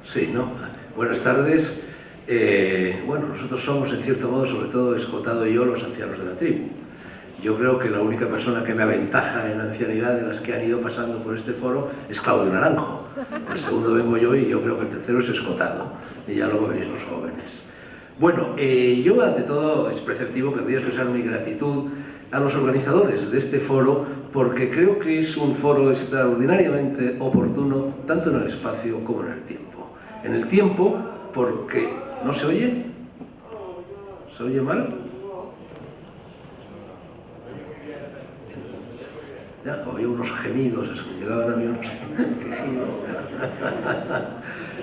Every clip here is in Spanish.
Sí, ¿no? Buenas tardes. Bueno, nosotros somos, en cierto modo, sobre todo Escotado y yo, los ancianos de la tribu. Yo creo que la única persona que me aventaja en ancianidad de las que han ido pasando por este foro es Claudio Naranjo. El segundo vengo yo y yo creo que el tercero es Escotado. Y ya luego venís los jóvenes. Bueno, yo ante todo es preceptivo que querría expresar mi gratitud a los organizadores de este foro, porque creo que es un foro extraordinariamente oportuno, tanto en el espacio como en el tiempo. En el tiempo, porque... ¿No se oye? ¿Se oye mal? Ya, oí unos gemidos, llegaban a mí unos gemidos.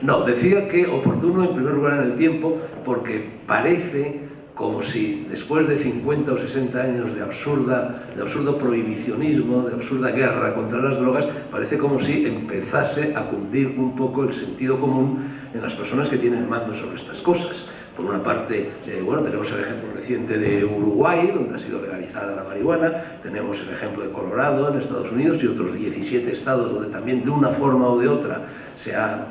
No, decía que oportuno en primer lugar en el tiempo, porque parece como si después de 50 o 60 años de absurdo prohibicionismo, de absurda guerra contra las drogas, parece como si empezase a cundir un poco el sentido común en las personas que tienen mando sobre estas cosas. Por una parte, bueno, tenemos el ejemplo reciente de Uruguay, donde ha sido legalizada la marihuana, tenemos el ejemplo de Colorado en Estados Unidos y otros 17 estados donde también de una forma o de otra se ha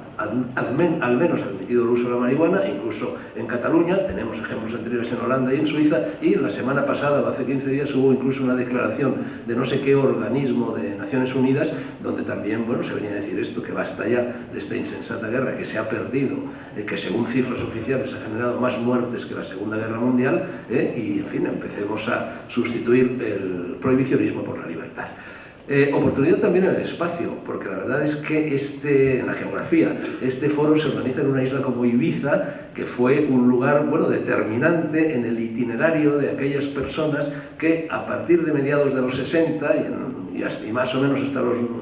al menos admitido el uso de la marihuana, incluso en Cataluña, tenemos ejemplos anteriores en Holanda y en Suiza, y la semana pasada, o hace 15 días, hubo incluso una declaración de no sé qué organismo de Naciones Unidas, donde también, bueno, se venía a decir esto, que basta ya de esta insensata guerra, que se ha perdido, que según cifras oficiales ha generado más muertes que la Segunda Guerra Mundial, y, en fin, empecemos a sustituir el prohibicionismo por la libertad. Oportunidad también en el espacio, porque la verdad es que en la geografía, este foro se organiza en una isla como Ibiza, que fue un lugar, bueno, determinante en el itinerario de aquellas personas que a partir de mediados de los 60 y más o menos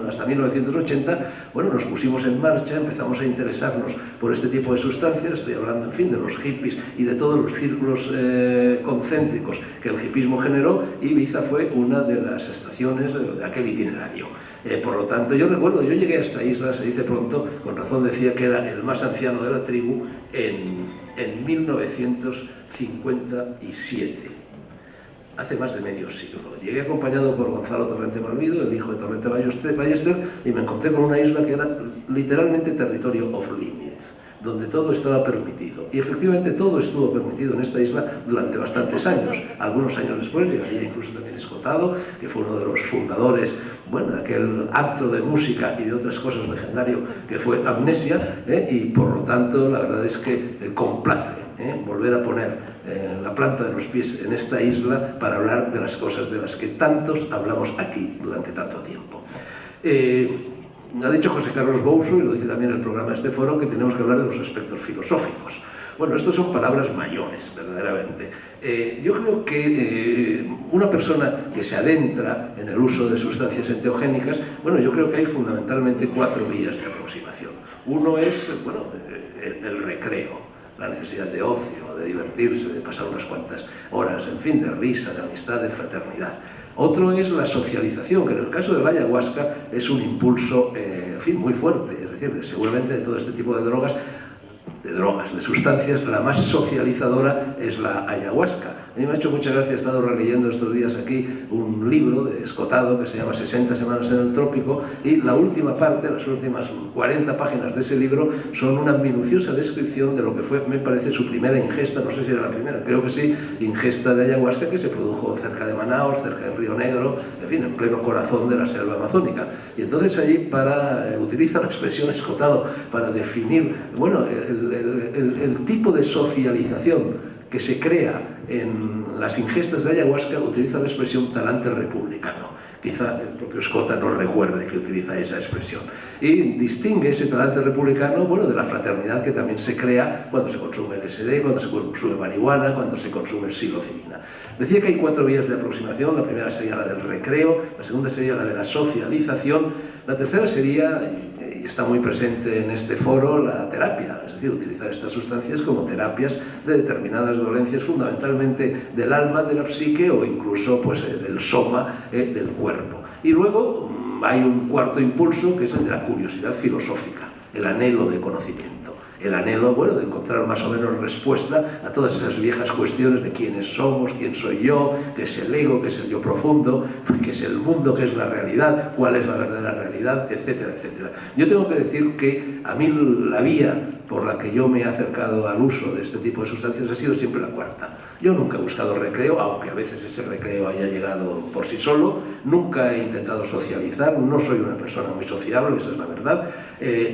hasta 1980, bueno, nos pusimos en marcha, empezamos a interesarnos por este tipo de sustancias. Estoy hablando, en fin, de los hippies y de todos los círculos concéntricos que el hippismo generó, y Ibiza fue una de las estaciones de aquel itinerario. Por lo tanto, yo recuerdo, yo llegué a esta isla, se dice pronto, con razón decía que era el más anciano de la tribu, en 1957. Hace más de medio siglo. Llegué acompañado por Gonzalo Torrente Malvido, el hijo de Torrente Ballester, y me encontré con una isla que era literalmente territorio off limits, donde todo estaba permitido. Y efectivamente todo estuvo permitido en esta isla durante bastantes años. Algunos años después llegaría incluso también Escotado, que fue uno de los fundadores, bueno, de aquel antro de música y de otras cosas legendario que fue Amnesia, y por lo tanto la verdad es que complace volver a poner la planta de los pies en esta isla para hablar de las cosas de las que tantos hablamos aquí durante tanto tiempo. Ha dicho José Carlos Bouso, y lo dice también el programa de este foro, que tenemos que hablar de los aspectos filosóficos. Bueno, estas son palabras mayores, verdaderamente. Yo creo que una persona que se adentra en el uso de sustancias enteogénicas, bueno, yo creo que hay fundamentalmente 4 vías de aproximación. Uno es, bueno, el recreo, la necesidad de ocio, de divertirse, de pasar unas cuantas horas, en fin, de risa, de amistad, de fraternidad. Otro es la socialización, que en el caso de la ayahuasca es un impulso, en fin, muy fuerte. Es decir, seguramente de todo este tipo de drogas, de sustancias, la más socializadora es la ayahuasca. A mí me ha hecho mucha gracia, he estado releyendo estos días aquí un libro de Escotado que se llama 60 semanas en el trópico, y la última parte, las últimas 40 páginas de ese libro son una minuciosa descripción de lo que fue, me parece, su primera ingesta, no sé si era la primera, creo que sí, ingesta de ayahuasca, que se produjo cerca de Manaos, cerca del río Negro, en fin, en pleno corazón de la selva amazónica. Y entonces allí utiliza la expresión Escotado para definir, bueno, el tipo de socialización que se crea en las ingestas de ayahuasca. Utiliza la expresión talante republicano. Quizá el propio Escota no recuerde que utiliza esa expresión. Y distingue ese talante republicano, bueno, de la fraternidad que también se crea cuando se consume LSD, cuando se consume marihuana, cuando se consume psilocibina. Decía que hay 4 vías de aproximación. La primera sería la del recreo, la segunda sería la de la socialización, la tercera sería, y está muy presente en este foro, la terapia, es decir, utilizar estas sustancias como terapias de determinadas dolencias, fundamentalmente del alma, de la psique o incluso, pues, del soma, del cuerpo. Y luego hay un cuarto impulso, que es el de la curiosidad filosófica, el anhelo de conocimiento. el anhelo, bueno, de encontrar más o menos respuesta a todas esas viejas cuestiones de quiénes somos, quién soy yo, qué es el ego, qué es el yo profundo, qué es el mundo, qué es la realidad, cuál es la verdadera realidad, etcétera, etcétera. Yo tengo que decir que a mí la vía por la que yo me he acercado al uso de este tipo de sustancias ha sido siempre la cuarta. Yo nunca he buscado recreo, aunque a veces ese recreo haya llegado por sí solo, nunca he intentado socializar, no soy una persona muy sociable, esa es la verdad,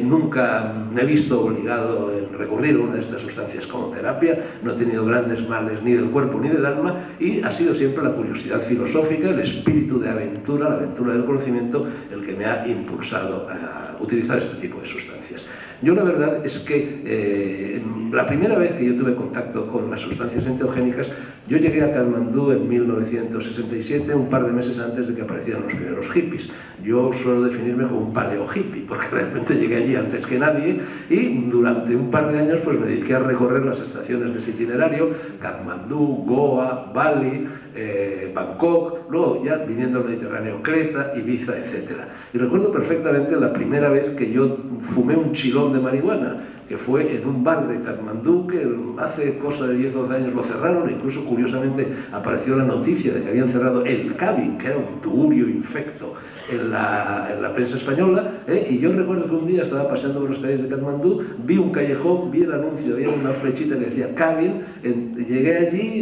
nunca me he visto obligado en recurrir a una de estas sustancias como terapia, no he tenido grandes males ni del cuerpo ni del alma, y ha sido siempre la curiosidad filosófica, el espíritu de aventura, la aventura del conocimiento, el que me ha impulsado a utilizar este tipo de sustancias. Yo la verdad es que la primera vez que yo tuve contacto con las sustancias enteogénicas, yo llegué a Katmandú en 1967, un par de meses antes de que aparecieran los primeros hippies. Yo suelo definirme como un paleo hippie, porque realmente llegué allí antes que nadie y durante un par de años pues me dediqué a recorrer las estaciones de ese itinerario, Katmandú, Goa, Bali, Bangkok, luego ya viniendo al Mediterráneo, Creta, Ibiza, etc. Y recuerdo perfectamente la primera vez que yo fumé un chilón de marihuana, que fue en un bar de Katmandú, que hace cosa de 10 o 12 años lo cerraron, e incluso curiosamente apareció la noticia de que habían cerrado el Cabin, que era un tugurio infecto, en la prensa española, y yo recuerdo que un día estaba pasando por las calles de Katmandú, vi un callejón, vi el anuncio, había una flechita que decía Cabin, llegué allí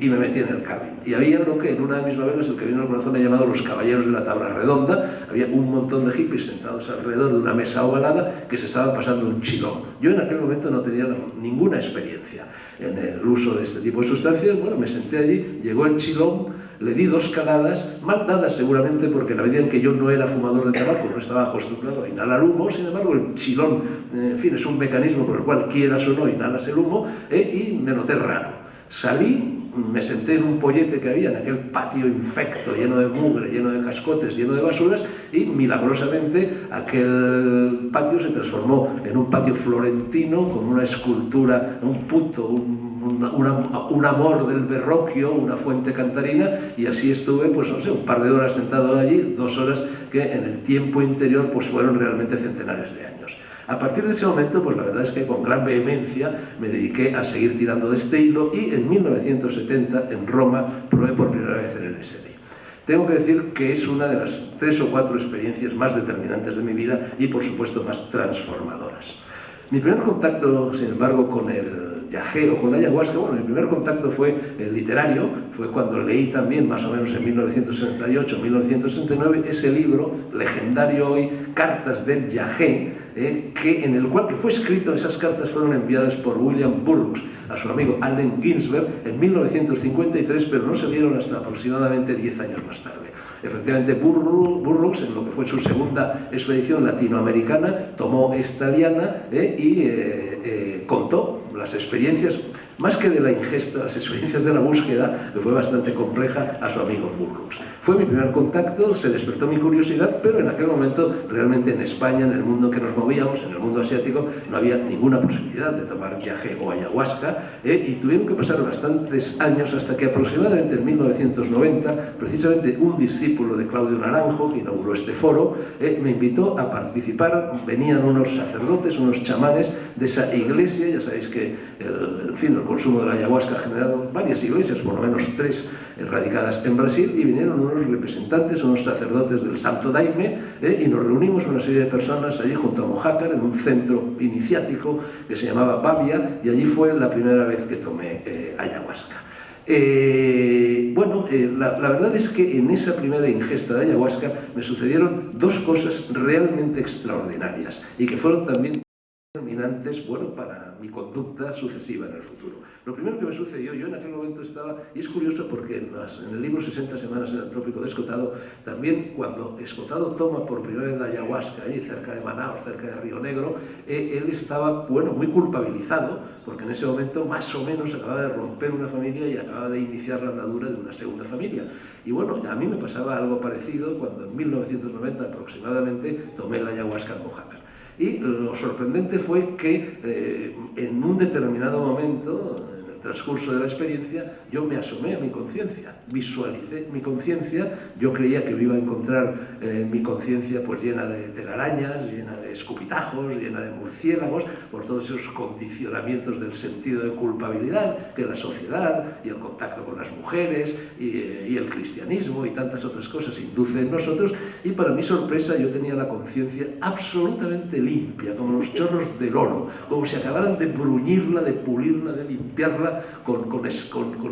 y me metí en el Cabin. Y había lo que en una misma vez el que vino al corazón he llamado los caballeros de la tabla redonda, había un montón de hippies sentados alrededor de una mesa ovalada que se estaban pasando un chilón. Yo en aquel momento no tenía ninguna experiencia en el uso de este tipo de sustancias. Bueno, me senté allí, llegó el chilón, le di 2 caladas, mal dadas seguramente porque en la medida en que yo no era fumador de tabaco, no estaba acostumbrado a inhalar humo, sin embargo el chilón, en fin, es un mecanismo por el cual quieras o no inhalas el humo, y me noté raro. Salí, me senté en un pollete que había en aquel patio infecto, lleno de mugre, lleno de cascotes, lleno de basuras, y milagrosamente aquel patio se transformó en un patio florentino con una escultura, un puto, un amor del Verrocchio, una fuente cantarina, y así estuve, pues no sé, un par de horas sentado allí, 2 horas que en el tiempo interior pues fueron realmente centenares de años. A partir de ese momento, pues la verdad es que con gran vehemencia me dediqué a seguir tirando de este hilo y en 1970 en Roma probé por primera vez el LSD. Tengo que decir que es una de las 3 o 4 experiencias más determinantes de mi vida y por supuesto más transformadoras. Mi primer contacto, sin embargo, con el yagé o con la ayahuasca, bueno, mi primer contacto fue literario, fue cuando leí también, más o menos en 1968-1969, ese libro legendario hoy, Cartas del Yagé, en el cual que fue escrito, esas cartas fueron enviadas por William Burroughs a su amigo Allen Ginsberg en 1953, pero no se dieron hasta aproximadamente 10 años más tarde. Efectivamente, Burroughs, en lo que fue su segunda expedición latinoamericana, tomó esta liana y contó las experiencias, más que de la ingesta, las experiencias de la búsqueda, que fue bastante compleja, a su amigo Burroughs. Fue mi primer contacto, se despertó mi curiosidad, pero en aquel momento, realmente en España, en el mundo que nos movíamos, en el mundo asiático, no había ninguna posibilidad de tomar yagé o ayahuasca, y tuvieron que pasar bastantes años hasta que aproximadamente en 1990, precisamente un discípulo de Claudio Naranjo, que inauguró este foro, me invitó a participar. Venían unos sacerdotes, unos chamanes de esa iglesia, ya sabéis que el consumo de la ayahuasca ha generado varias iglesias, por lo menos 3 radicadas en Brasil, y vinieron unos representantes, unos sacerdotes del Santo Daime, y nos reunimos una serie de personas allí junto a Mojácar, en un centro iniciático que se llamaba Pavia, y allí fue la primera vez que tomé ayahuasca. La verdad es que en esa primera ingesta de ayahuasca me sucedieron 2 cosas realmente extraordinarias y que fueron también determinantes, bueno, para mi conducta sucesiva en el futuro. Lo primero que me sucedió, yo en aquel momento estaba, y es curioso porque en el libro 60 semanas en el trópico de Escotado, también cuando Escotado toma por primera vez la ayahuasca, ahí cerca de Manaos, cerca de Río Negro, él estaba, bueno, muy culpabilizado, porque en ese momento más o menos acababa de romper una familia y acababa de iniciar la andadura de una segunda familia. Y bueno, a mí me pasaba algo parecido cuando en 1990 aproximadamente tomé la ayahuasca en Mojácar. Y lo sorprendente fue que en un determinado momento, en el transcurso de la experiencia, yo me asomé a mi conciencia, visualicé mi conciencia. Yo creía que me iba a encontrar mi conciencia pues llena de telarañas, llena de escupitajos, llena de murciélagos, por todos esos condicionamientos del sentido de culpabilidad que la sociedad y el contacto con las mujeres y el cristianismo y tantas otras cosas induce en nosotros. Y para mi sorpresa yo tenía la conciencia absolutamente limpia, como los chorros del oro, como si acabaran de bruñirla, de pulirla, de limpiarla con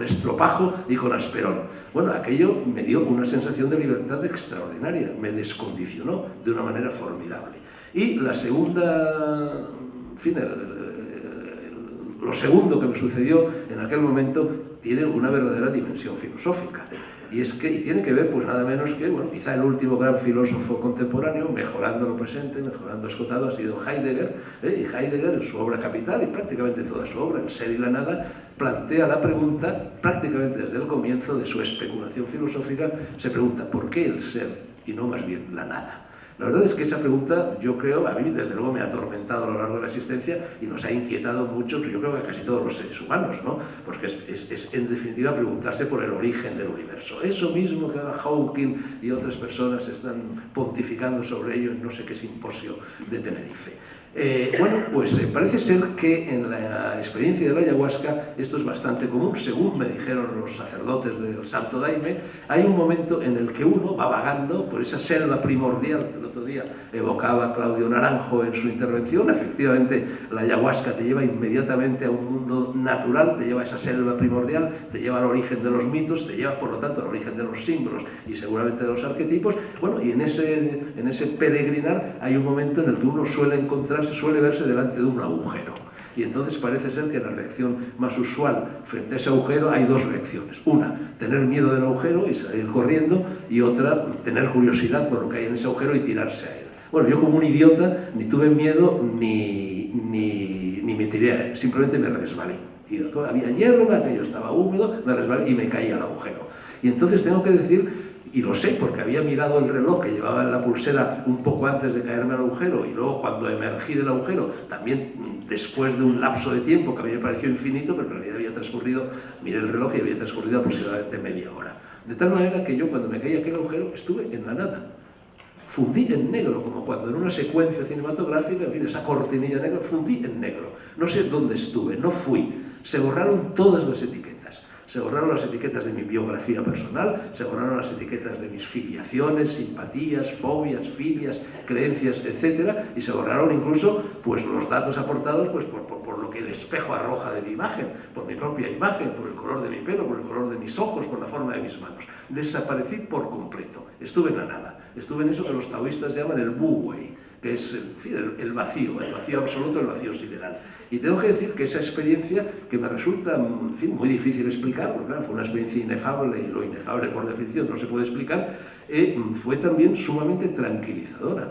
estropajo y con asperón. Bueno, aquello me dio una sensación de libertad extraordinaria, me descondicionó de una manera formidable. Y la segunda, en fin, lo segundo que me sucedió en aquel momento tiene una verdadera dimensión filosófica. Y tiene que ver, pues nada menos que, bueno, quizá el último gran filósofo contemporáneo, mejorando lo presente, mejorando escotado, ha sido Heidegger. Y Heidegger, en su obra capital, y prácticamente toda su obra, El ser y la nada, plantea la pregunta, prácticamente desde el comienzo de su especulación filosófica, se pregunta, ¿por qué el ser y no más bien la nada? La verdad es que esa pregunta, yo creo, a mí desde luego me ha atormentado a lo largo de la existencia y nos ha inquietado mucho, yo creo que a casi todos los seres humanos, ¿no? Porque es en definitiva preguntarse por el origen del universo. Eso mismo que Hawking y otras personas están pontificando sobre ello en no sé qué simposio de Tenerife. Bueno, pues parece ser que en la experiencia de la ayahuasca esto es bastante común. Según me dijeron los sacerdotes del Santo Daime, hay un momento en el que uno va vagando por esa selva primordial que el otro día evocaba Claudio Naranjo en su intervención. Efectivamente, la ayahuasca te lleva inmediatamente a un mundo natural, te lleva a esa selva primordial, te lleva al origen de los mitos, te lleva por lo tanto al origen de los símbolos y seguramente de los arquetipos. Bueno, y en ese peregrinar hay un momento en el que uno suele verse delante de un agujero. Y entonces parece ser que la reacción más usual frente a ese agujero hay dos reacciones. Una, tener miedo del agujero y salir corriendo, y otra, tener curiosidad por lo que hay en ese agujero y tirarse a él. Bueno, yo como un idiota ni tuve miedo ni me tiré a él, simplemente me resbalé. Y había hierba, aquello estaba húmedo, me resbalé y me caí al agujero. Y entonces tengo que decir, y lo sé porque había mirado el reloj que llevaba en la pulsera un poco antes de caerme al agujero, y luego cuando emergí del agujero, también después de un lapso de tiempo que a mí me pareció infinito, pero en realidad había transcurrido, miré el reloj y había transcurrido aproximadamente media hora. De tal manera que yo cuando me caí aquel agujero estuve en la nada. Fundí en negro, como cuando en una secuencia cinematográfica, en fin, esa cortinilla negra, fundí en negro. No sé dónde estuve, no fui. Se borraron todas las etiquetas. Se borraron las etiquetas de mi biografía personal, se borraron las etiquetas de mis filiaciones, simpatías, fobias, filias, creencias, etc. Y se borraron incluso pues, los datos aportados pues, por lo que el espejo arroja de mi imagen, por mi propia imagen, por el color de mi pelo, por el color de mis ojos, por la forma de mis manos. Desaparecí por completo. Estuve en la nada. Estuve en eso que los taoístas llaman el wu wei, que es en fin, el vacío absoluto, el vacío sideral. Y tengo que decir que esa experiencia, que me resulta en fin, muy difícil explicar, porque claro, fue una experiencia inefable, y lo inefable por definición no se puede explicar, fue también sumamente tranquilizadora,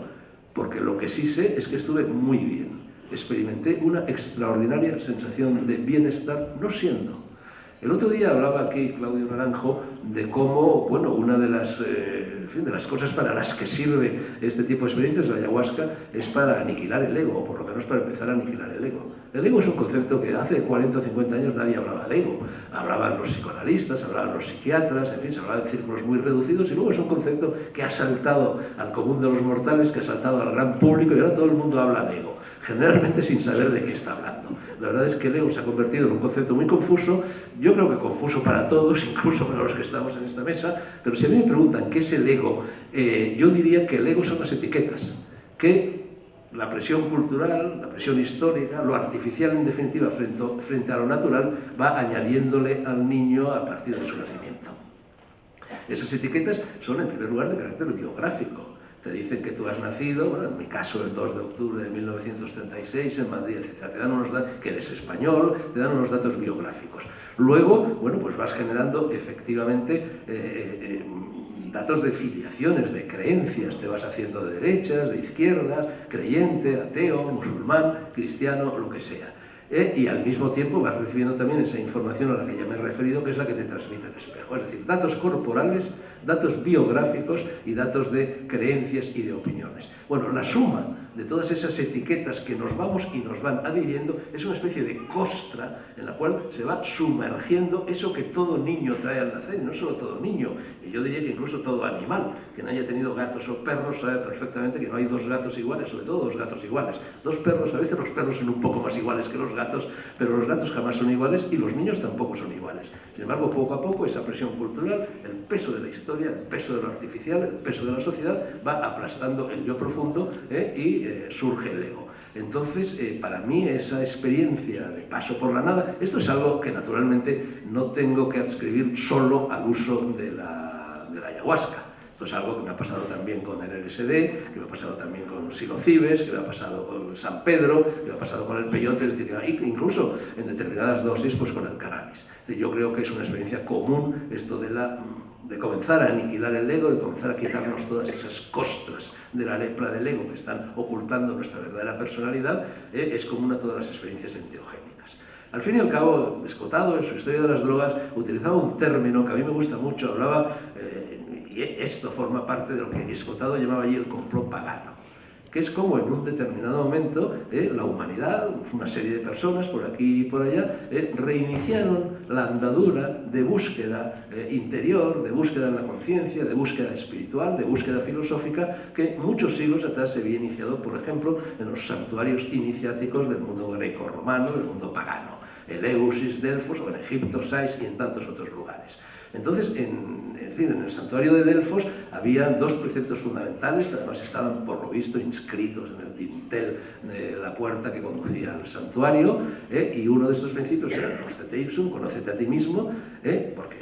porque lo que sí sé es que estuve muy bien. Experimenté una extraordinaria sensación de bienestar no siendo. El otro día hablaba aquí Claudio Naranjo de cómo, bueno, una de las, de las cosas para las que sirve este tipo de experiencias, la ayahuasca, es para aniquilar el ego, o por lo menos para empezar a aniquilar el ego. El ego es un concepto que hace 40 o 50 años nadie hablaba de ego. Hablaban los psicoanalistas, hablaban los psiquiatras, en fin, se hablaba en círculos muy reducidos, y luego es un concepto que ha saltado al común de los mortales, que ha saltado al gran público, y ahora todo el mundo habla de ego, generalmente sin saber de qué está hablando. La verdad es que el ego se ha convertido en un concepto muy confuso, yo creo que confuso para todos, incluso para los que estamos en esta mesa, pero si a mí me preguntan qué es el ego, yo diría que el ego son las etiquetas, que la presión cultural, la presión histórica, lo artificial en definitiva frente a lo natural, va añadiéndole al niño a partir de su nacimiento. Esas etiquetas son en primer lugar de carácter biográfico. Te dicen que tú has nacido, bueno, en mi caso el 2 de octubre de 1936 en Madrid, etc. Te dan unos datos, que eres español, te dan unos datos biográficos. Luego, bueno, pues vas generando efectivamente datos de filiaciones, de creencias, te vas haciendo de derechas, de izquierdas, creyente, ateo, musulmán, cristiano, lo que sea. Y al mismo tiempo vas recibiendo también esa información a la que ya me he referido, que es la que te transmite el espejo. Es decir, datos corporales datos biográficos y datos de creencias y de opiniones. Bueno, la suma de todas esas etiquetas que nos vamos y nos van adhiriendo es una especie de costra en la cual se va sumergiendo eso que todo niño trae al nacer, no solo todo niño, y yo diría que incluso todo animal, que no haya tenido gatos o perros sabe perfectamente que no hay dos gatos iguales, sobre todo dos gatos iguales. Dos perros, a veces los perros son un poco más iguales que los gatos, pero los gatos jamás son iguales y los niños tampoco son iguales. Sin embargo, poco a poco esa presión cultural, el peso de la historia, el peso de lo artificial, el peso de la sociedad va aplastando el yo profundo y surge el ego. Entonces, para mí esa experiencia de paso por la nada, esto es algo que naturalmente no tengo que adscribir solo al uso de la ayahuasca. Esto es algo que me ha pasado también con el LSD, que me ha pasado también con psilocibes, que me ha pasado con San Pedro, que me ha pasado con el peyote, es decir, incluso en determinadas dosis pues con el cannabis. Yo creo que es una experiencia común esto de comenzar a aniquilar el ego, de comenzar a quitarnos todas esas costras de la lepra del ego que están ocultando nuestra verdadera personalidad, es común a todas las experiencias enteogénicas. Al fin y al cabo, Escotado, en su historia de las drogas, utilizaba un término que a mí me gusta mucho, hablaba, y esto forma parte de lo que Escotado llamaba allí el complot pagano, que es como en un determinado momento la humanidad, una serie de personas por aquí y por allá, reiniciaron la andadura de búsqueda interior, de búsqueda en la conciencia, de búsqueda espiritual, de búsqueda filosófica, que muchos siglos atrás se había iniciado, por ejemplo, en los santuarios iniciáticos del mundo greco-romano, del mundo pagano, Eleusis, Delfos, o en Egipto, Sais y en tantos otros lugares. Entonces, en el santuario de Delfos había dos preceptos fundamentales que además estaban, por lo visto, inscritos en el dintel de la puerta que conducía al santuario, y uno de estos principios era Conscete ipsum, conócete a ti mismo, porque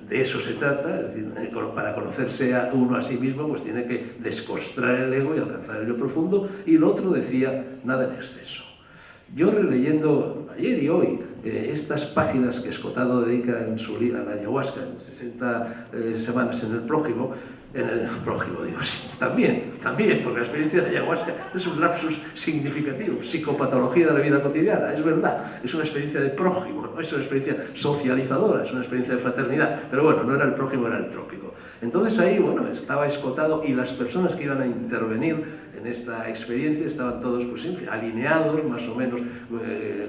de eso se trata, es decir, para conocerse a uno a sí mismo, pues tiene que descostrar el ego y alcanzar el yo profundo, y el otro decía, nada en exceso. Yo releyendo ayer y hoy estas páginas que Escotado dedica en su libro a la ayahuasca, en 60 semanas en el prójimo, digo, sí, también, porque la experiencia de ayahuasca este es un lapsus significativo, psicopatología de la vida cotidiana, es verdad, es una experiencia de prójimo, ¿no? Es una experiencia socializadora, es una experiencia de fraternidad, pero bueno, no era el prójimo, era el trópico. Entonces ahí, bueno, estaba Escotado y las personas que iban a intervenir en esta experiencia estaban todos, pues, en fin, alineados, más o menos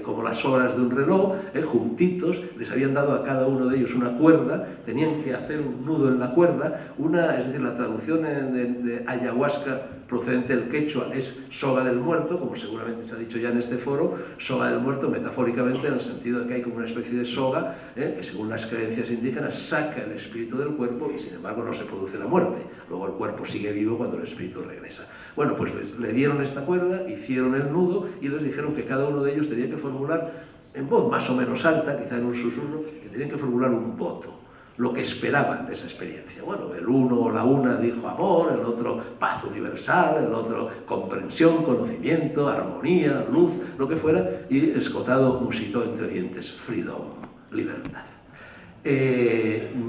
como las horas de un reloj, juntitos, les habían dado a cada uno de ellos una cuerda, tenían que hacer un nudo en la cuerda, es decir, la traducción de ayahuasca procedente del quechua es soga del muerto, como seguramente se ha dicho ya en este foro, soga del muerto metafóricamente en el sentido de que hay como una especie de soga que según las creencias indígenas saca el espíritu del cuerpo y sin embargo no se produce la muerte, luego el cuerpo sigue vivo cuando el espíritu regresa. Bueno, pues le dieron esta cuerda, hicieron el nudo y les dijeron que cada uno de ellos tenía que formular en voz más o menos alta, quizá en un susurro, que tenían que formular un voto, lo que esperaban de esa experiencia. Bueno, el uno o la una dijo amor, el otro paz universal, el otro comprensión, conocimiento, armonía, luz, lo que fuera, y Escotado musitó entre dientes, freedom, libertad.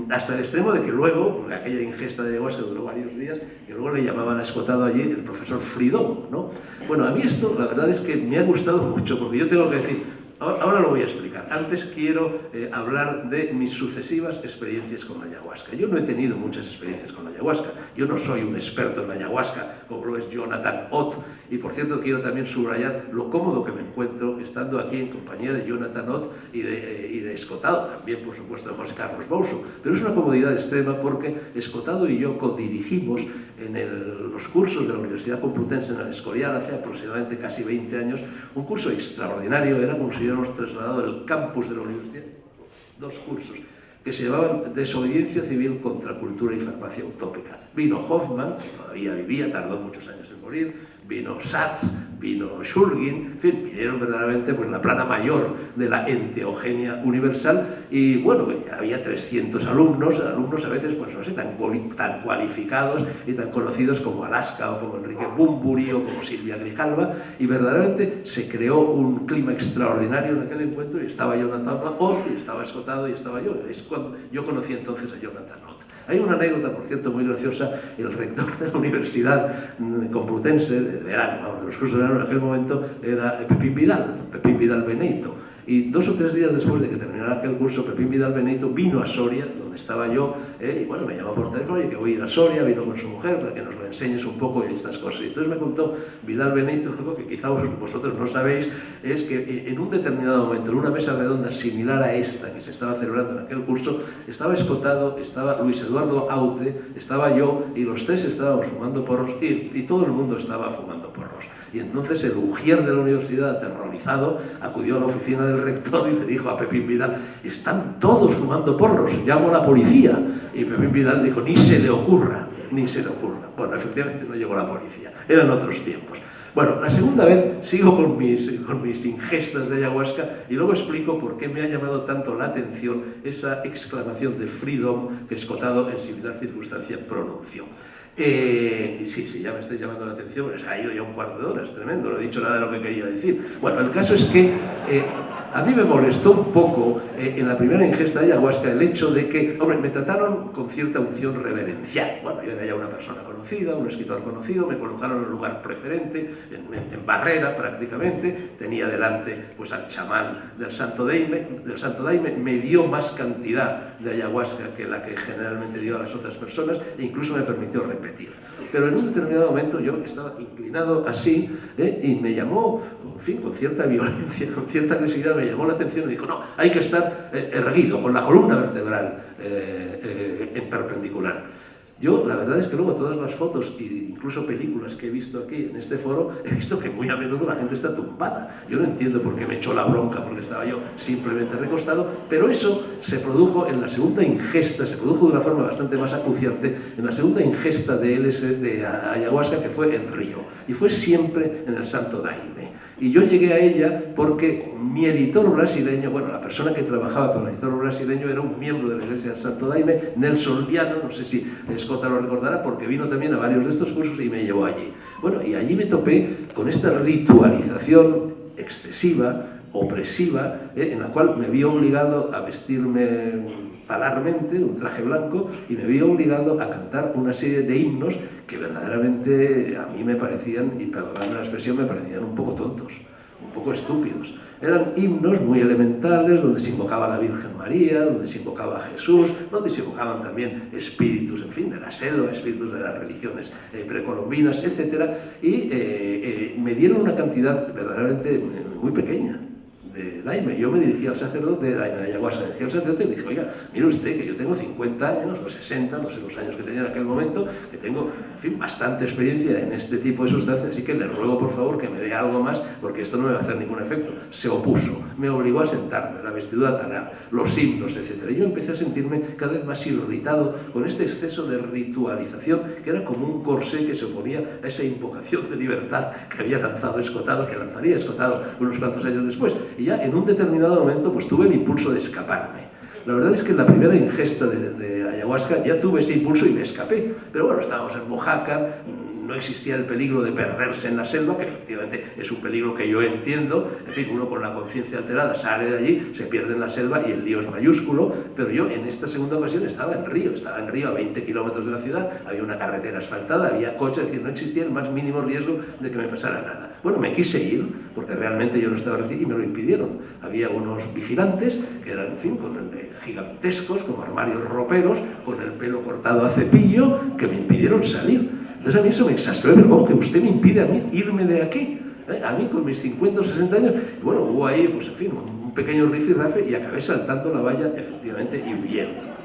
Hasta el extremo de que luego, porque aquella ingesta de ayahuasca duró varios días, que luego le llamaban a Escotado allí el profesor Freedom, ¿no? Bueno, a mí esto la verdad es que me ha gustado mucho, porque yo tengo que decir, ahora lo voy a explicar. Antes quiero hablar de mis sucesivas experiencias con la ayahuasca. Yo no he tenido muchas experiencias con la ayahuasca. Yo no soy un experto en la ayahuasca, como lo es Jonathan Ott. Y por cierto, quiero también subrayar lo cómodo que me encuentro estando aquí en compañía de Jonathan Ott y de Escotado, también por supuesto de José Carlos Bouso. Pero es una comodidad extrema porque Escotado y yo codirigimos en los cursos de la Universidad Complutense en el Escorial hace aproximadamente casi 20 años, un curso extraordinario, era como si hubiéramos trasladado del campus de la universidad, dos cursos que se llamaban Desobediencia Civil contra Cultura y Farmacia Utópica. Vino Hoffman, que todavía vivía, tardó muchos años en morir, vino Satz, vino Shulgin, en fin, vinieron verdaderamente pues, la plana mayor de la enteogenia universal y bueno, había 300 alumnos a veces pues no sé, tan cualificados y tan conocidos como Alaska o como Enrique Bunbury o como Silvia Grijalva y verdaderamente se creó un clima extraordinario en aquel encuentro y estaba Jonathan Ott y estaba Escotado y estaba yo. Es cuando yo conocí entonces a Jonathan Ott. Hay una anécdota, por cierto, muy graciosa. El rector de la Universidad Complutense, de verano, de los cursos de verano, en aquel momento era Pepín Vidal Benito. Y 2 o 3 días después de que terminara aquel curso, Pepín Vidal Benito vino a Soria, donde estaba yo, y bueno, me llamó por teléfono y que voy a ir a Soria, vino con su mujer para que nos lo enseñes un poco y estas cosas. Y entonces me contó Vidal Benito, algo que quizá vosotros no sabéis, es que en un determinado momento, en una mesa redonda similar a esta que se estaba celebrando en aquel curso, estaba Escotado, estaba Luis Eduardo Aute, estaba yo, y los 3 estábamos fumando porros, y todo el mundo estaba fumando porros. Y entonces el ujier de la universidad, aterrorizado, acudió a la oficina del rector y le dijo a Pepín Vidal: están todos fumando porros, llamo a la policía. Y Pepín Vidal dijo: ni se le ocurra, ni se le ocurra. Bueno, efectivamente no llegó la policía, eran otros tiempos. Bueno, la segunda vez sigo con mis ingestas de ayahuasca y luego explico por qué me ha llamado tanto la atención esa exclamación de freedom que Escotado en similar circunstancia pronunció. Sí, ya me estoy llamando la atención, pues ha ido ya un cuarto de hora, es tremendo, no he dicho nada de lo que quería decir. Bueno, el caso es que a mí me molestó un poco en la primera ingesta de ayahuasca el hecho de que, hombre, me trataron con cierta unción reverencial. Bueno, yo era ya una persona conocida, un escritor conocido, me colocaron en un lugar preferente, en barrera prácticamente, tenía delante pues al chamán del Santo Daime, me dio más cantidad de ayahuasca que la que generalmente dio a las otras personas e incluso me permitió repetir. Pero en un determinado momento yo estaba inclinado así y me llamó, en fin, con cierta violencia, con cierta agresividad, me llamó la atención y dijo: no, hay que estar erguido, con la columna vertebral en perpendicular. Yo, la verdad es que luego todas las fotos e incluso películas que he visto aquí en este foro, he visto que muy a menudo la gente está tumbada. Yo no entiendo por qué me echó la bronca porque estaba yo simplemente recostado, pero eso se produjo en la segunda ingesta, se produjo de una forma bastante más acuciante en la segunda ingesta de ayahuasca, que fue en Río, y fue siempre en el Santo Daime. Y yo llegué a ella porque mi editor brasileño, bueno, la persona que trabajaba con el editor brasileño era un miembro de la Iglesia del Santo Daime, Nelson Liano, no sé si Escota lo recordará, porque vino también a varios de estos cursos y me llevó allí. Bueno, y allí me topé con esta ritualización excesiva, opresiva, en la cual me vi obligado a vestirme talarmente, un traje blanco, y me vi obligado a cantar una serie de himnos que verdaderamente a mí me parecían, y perdonadme la expresión, me parecían un poco tontos, un poco estúpidos. Eran himnos muy elementales, donde se invocaba a la Virgen María, donde se invocaba a Jesús, donde se invocaban también espíritus, en fin, de la selva, espíritus de las religiones precolombinas, etc. Y me dieron una cantidad verdaderamente muy pequeña de Daime. Yo me dirigí al sacerdote de Daime, de ayahuasca, me dirigí al sacerdote y le dije: oiga, mire usted que yo tengo 50 años o 60, no sé los años que tenía en aquel momento, que tengo, en fin, bastante experiencia en este tipo de sustancias, así que le ruego por favor que me dé algo más porque esto no me va a hacer ningún efecto. Se opuso, me obligó a sentarme, la vestidura talar, los himnos, etc. Y yo empecé a sentirme cada vez más irritado con este exceso de ritualización que era como un corsé que se oponía a esa invocación de libertad que había lanzado Escotado, que lanzaría Escotado unos cuantos años después. Y ya en un determinado momento pues tuve el impulso de escaparme. La verdad es que en la primera ingesta de ayahuasca ya tuve ese impulso y me escapé. Pero bueno, estábamos en Mojácar, no existía el peligro de perderse en la selva, que efectivamente es un peligro que yo entiendo. En fin, uno con la conciencia alterada sale de allí, se pierde en la selva y el lío es mayúsculo. Pero yo en esta segunda ocasión estaba en Río a 20 kilómetros de la ciudad, había una carretera asfaltada, había coches, es decir, no existía el más mínimo riesgo de que me pasara nada. Bueno, me quise ir, porque realmente yo no estaba aquí y me lo impidieron. Había unos vigilantes que eran, en fin, gigantescos, como armarios roperos, con el pelo cortado a cepillo, que me impidieron salir. Entonces a mí eso me exasperó, pero ¿cómo que usted me impide a mí irme de aquí? A mí con mis 50 o 60 años, y bueno, hubo ahí, pues en fin, un pequeño rifirrafe y acabé saltando la valla, efectivamente, y huyendo.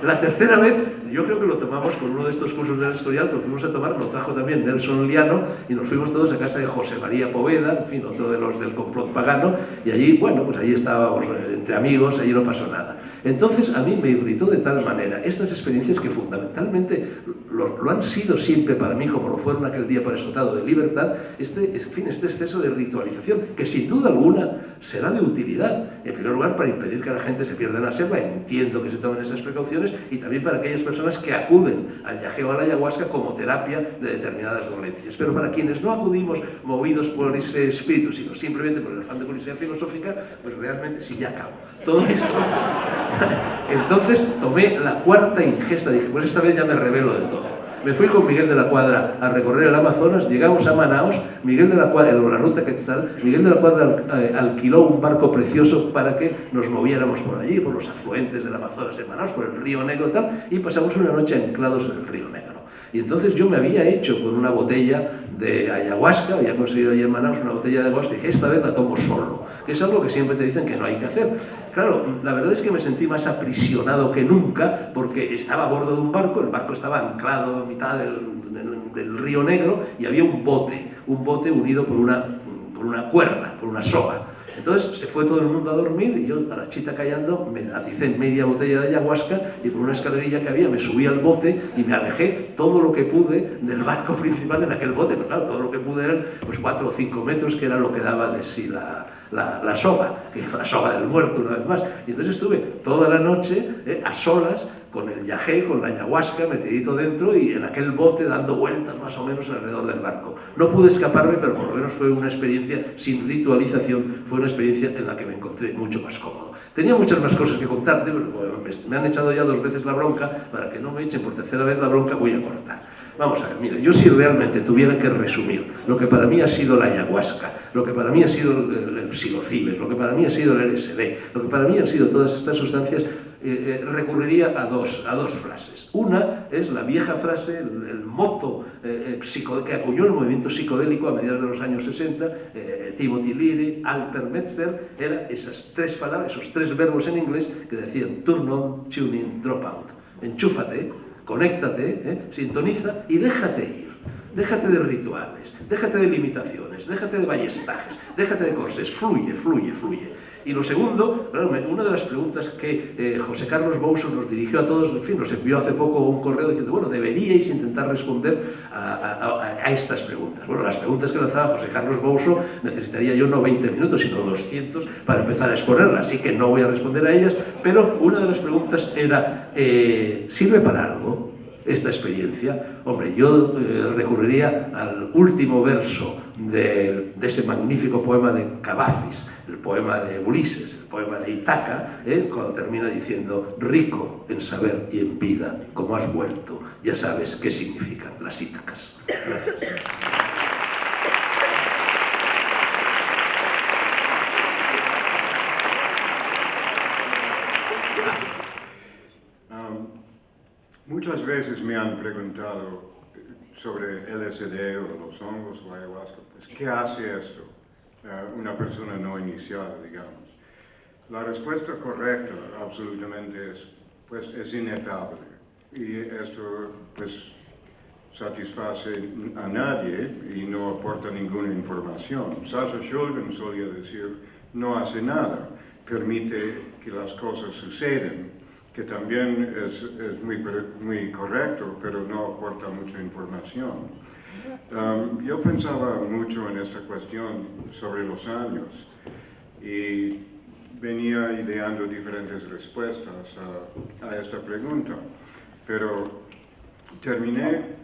La tercera vez, yo creo que lo tomamos con uno de estos cursos del Escorial, lo fuimos a tomar, lo trajo también Nelson Liano, y nos fuimos todos a casa de José María Poveda, en fin, otro de los del complot pagano, y allí, bueno, pues allí estábamos entre amigos, allí no pasó nada. Entonces a mí me irritó de tal manera estas experiencias que fundamentalmente lo han sido siempre para mí, como lo fueron aquel día para Escotado, de libertad, este exceso de ritualización, que sin duda alguna será de utilidad, en primer lugar para impedir que la gente se pierda en la selva, entiendo que se tomen esas precauciones, y también para aquellas personas que acuden al yagé o a la ayahuasca como terapia de determinadas dolencias. Pero para quienes no acudimos movidos por ese espíritu, sino simplemente por el afán de curiosidad filosófica, pues realmente sí, ya acabo. Todo esto... Entonces tomé la cuarta ingesta, dije, pues esta vez ya me revelo de todo. Me fui con Miguel de la Cuadra a recorrer el Amazonas, llegamos a Manaos, Miguel de la Cuadra, en la ruta Quetzal, Miguel de la Cuadra alquiló un barco precioso para que nos moviéramos por allí, por los afluentes del Amazonas en Manaos, por el río Negro y tal, y pasamos una noche anclados en el río Negro. Y entonces yo me había hecho con una botella de ayahuasca, había conseguido allí en Manaus una botella de ayahuasca, y dije, esta vez la tomo solo, que es algo que siempre te dicen que no hay que hacer. Claro, la verdad es que me sentí más aprisionado que nunca, porque estaba a bordo de un barco, el barco estaba anclado en mitad del río Negro, y había un bote unido por una cuerda, por una soga. Entonces se fue todo el mundo a dormir y yo, a la chita callando, me aticé media botella de ayahuasca y por una escalerilla que había me subí al bote y me alejé todo lo que pude del barco principal en aquel bote. Pero claro, todo lo que pude eran pues 4 o 5 metros, que era lo que daba de sí la soga, que es la soga del muerto una vez más. Y entonces estuve toda la noche a solas con el yagé, con la ayahuasca metidito dentro y en aquel bote dando vueltas más o menos alrededor del barco. No pude escaparme, pero por lo menos fue una experiencia sin ritualización, fue una experiencia en la que me encontré mucho más cómodo. Tenía muchas más cosas que contarte, pero bueno, me han echado ya 2 veces la bronca, para que no me echen por 3ª vez la bronca voy a cortar. Vamos a ver, mira, yo si realmente tuviera que resumir lo que para mí ha sido la ayahuasca, lo que para mí ha sido el psilocibe, lo que para mí ha sido el LSD, lo que para mí han sido todas estas sustancias, recurriría a dos frases. Una es la vieja frase, el moto que acuñó el movimiento psicodélico a mediados de los años 60, Timothy Leary, Alper Metzer, eran esas 3 palabras, esos 3 verbos en inglés que decían turn on, tune in, drop out. Enchúfate, conéctate, sintoniza y déjate ir. Déjate de rituales, déjate de limitaciones, déjate de ballestajes, déjate de corsés, fluye, fluye, fluye. Y lo segundo, claro, una de las preguntas que José Carlos Bouso nos dirigió a todos, en fin, nos envió hace poco un correo diciendo, bueno, deberíais intentar responder a estas preguntas. Bueno, las preguntas que lanzaba José Carlos Bouso necesitaría yo no 20 minutos, sino 200 para empezar a exponerlas, así que no voy a responder a ellas, pero una de las preguntas era, ¿sirve para algo esta experiencia? Hombre, yo recurriría al último verso de ese magnífico poema de Cavafis, el poema de Ulises, el poema de Ítaca, cuando termina diciendo, rico en saber y en vida, como has vuelto, ya sabes qué significan las Ítacas. Gracias. Muchas veces me han preguntado sobre LSD o los hongos o ayahuasca, pues, ¿qué hace esto? Una persona no iniciada, digamos. La respuesta correcta, absolutamente, es inefable. Y esto, pues, satisface a nadie y no aporta ninguna información. Sasha Shulgin solía decir, no hace nada, permite que las cosas sucedan, que también es muy correcto, pero no aporta mucha información. Yo pensaba mucho en esta cuestión sobre los años y venía ideando diferentes respuestas a esta pregunta, pero terminé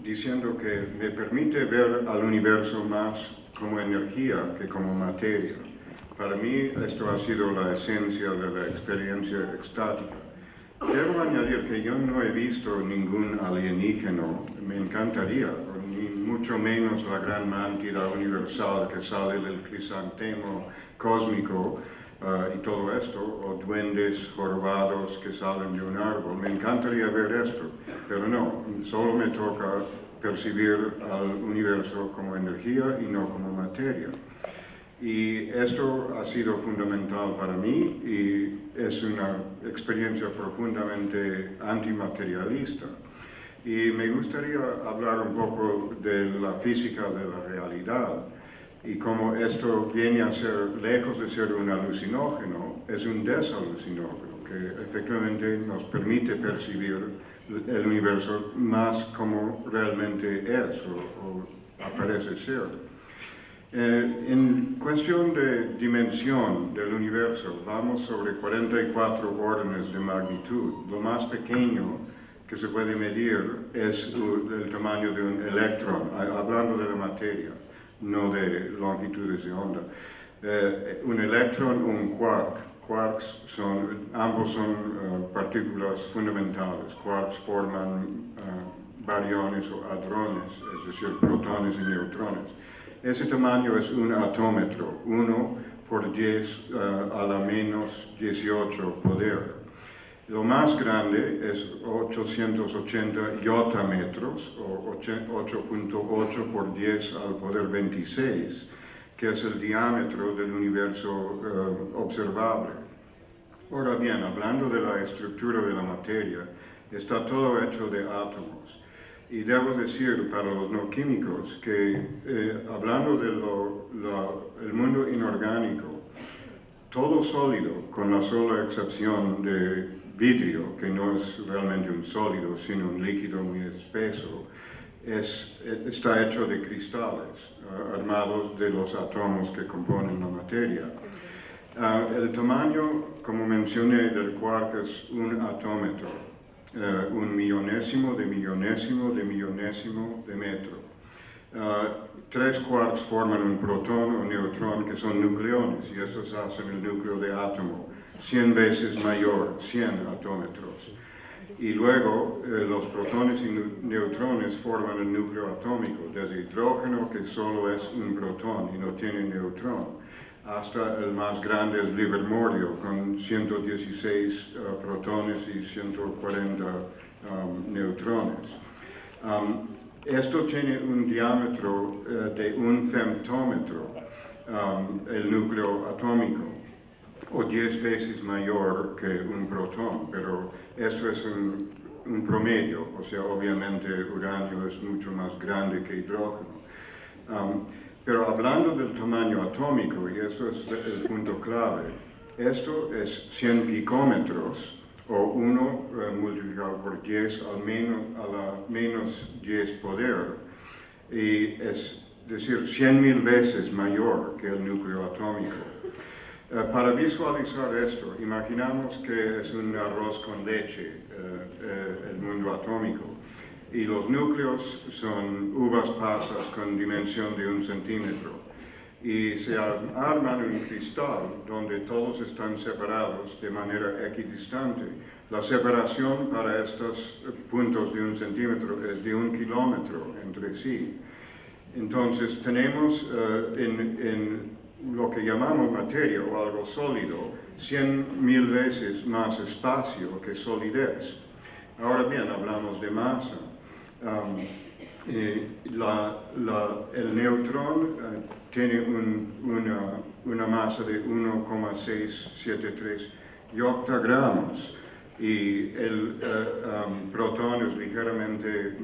diciendo que me permite ver al universo más como energía que como materia. Para mí esto ha sido la esencia de la experiencia extática. Debo añadir que yo no he visto ningún alienígeno, me encantaría, ni mucho menos la gran mántida universal que sale del crisantemo cósmico y todo esto, o duendes jorobados que salen de un árbol. Me encantaría ver esto, pero no, solo me toca percibir al universo como energía y no como materia. Y esto ha sido fundamental para mí y es una experiencia profundamente antimaterialista. Y me gustaría hablar un poco de la física de la realidad y cómo esto viene a ser, lejos de ser un alucinógeno, es un desalucinógeno que efectivamente nos permite percibir el universo más como realmente es o aparece ser. En cuestión de dimensión del universo, vamos sobre 44 órdenes de magnitud. Lo más pequeño que se puede medir es el tamaño de un electrón, hablando de la materia, no de longitudes de onda. Un electrón o un quark. Quarks ambos son partículas fundamentales. Quarks forman bariones o hadrones, es decir, protones y neutrones. Ese tamaño es un atómetro, 1 por 10 a la menos 18 poder. Lo más grande es 880 iotametros, o 8.8 por 10 al poder 26, que es el diámetro del universo observable. Ahora bien, hablando de la estructura de la materia, está todo hecho de átomos. Y debo decir para los no químicos que hablando del mundo inorgánico, todo sólido, con la sola excepción de vidrio, que no es realmente un sólido, sino un líquido muy espeso, está hecho de cristales armados de los átomos que componen la materia. El tamaño, como mencioné, del quark es un atómetro, un millonésimo de millonésimo de millonésimo de metro. 3 quarks forman un protón o neutrón que son nucleones y estos hacen el núcleo de átomo 100 veces mayor, 100 atómetros. Y luego los protones y neutrones forman el núcleo atómico, desde hidrógeno, que solo es un protón y no tiene neutrón, hasta el más grande es Livermorio, con 116 protones y 140 neutrones. Esto tiene un diámetro de un femtómetro, el núcleo atómico, o 10 veces mayor que un protón, pero esto es un promedio, o sea, obviamente uranio es mucho más grande que hidrógeno. Pero hablando del tamaño atómico, y esto es el punto clave, esto es 100 picómetros, o 1 multiplicado por 10 a la menos 10 poder, y es decir, 100.000 veces mayor que el núcleo atómico. Para visualizar esto, imaginamos que es un arroz con leche, el mundo atómico, y los núcleos son uvas pasas con dimensión de 1 centímetro. Y se arman un cristal donde todos están separados de manera equidistante. La separación para estos puntos de 1 centímetro es de 1 kilómetro entre sí. Entonces tenemos en lo que llamamos materia o algo sólido 100.000 veces más espacio que solidez. Ahora bien, hablamos de masa. El neutrón tiene una masa de 1,673 octagramos y el protón es ligeramente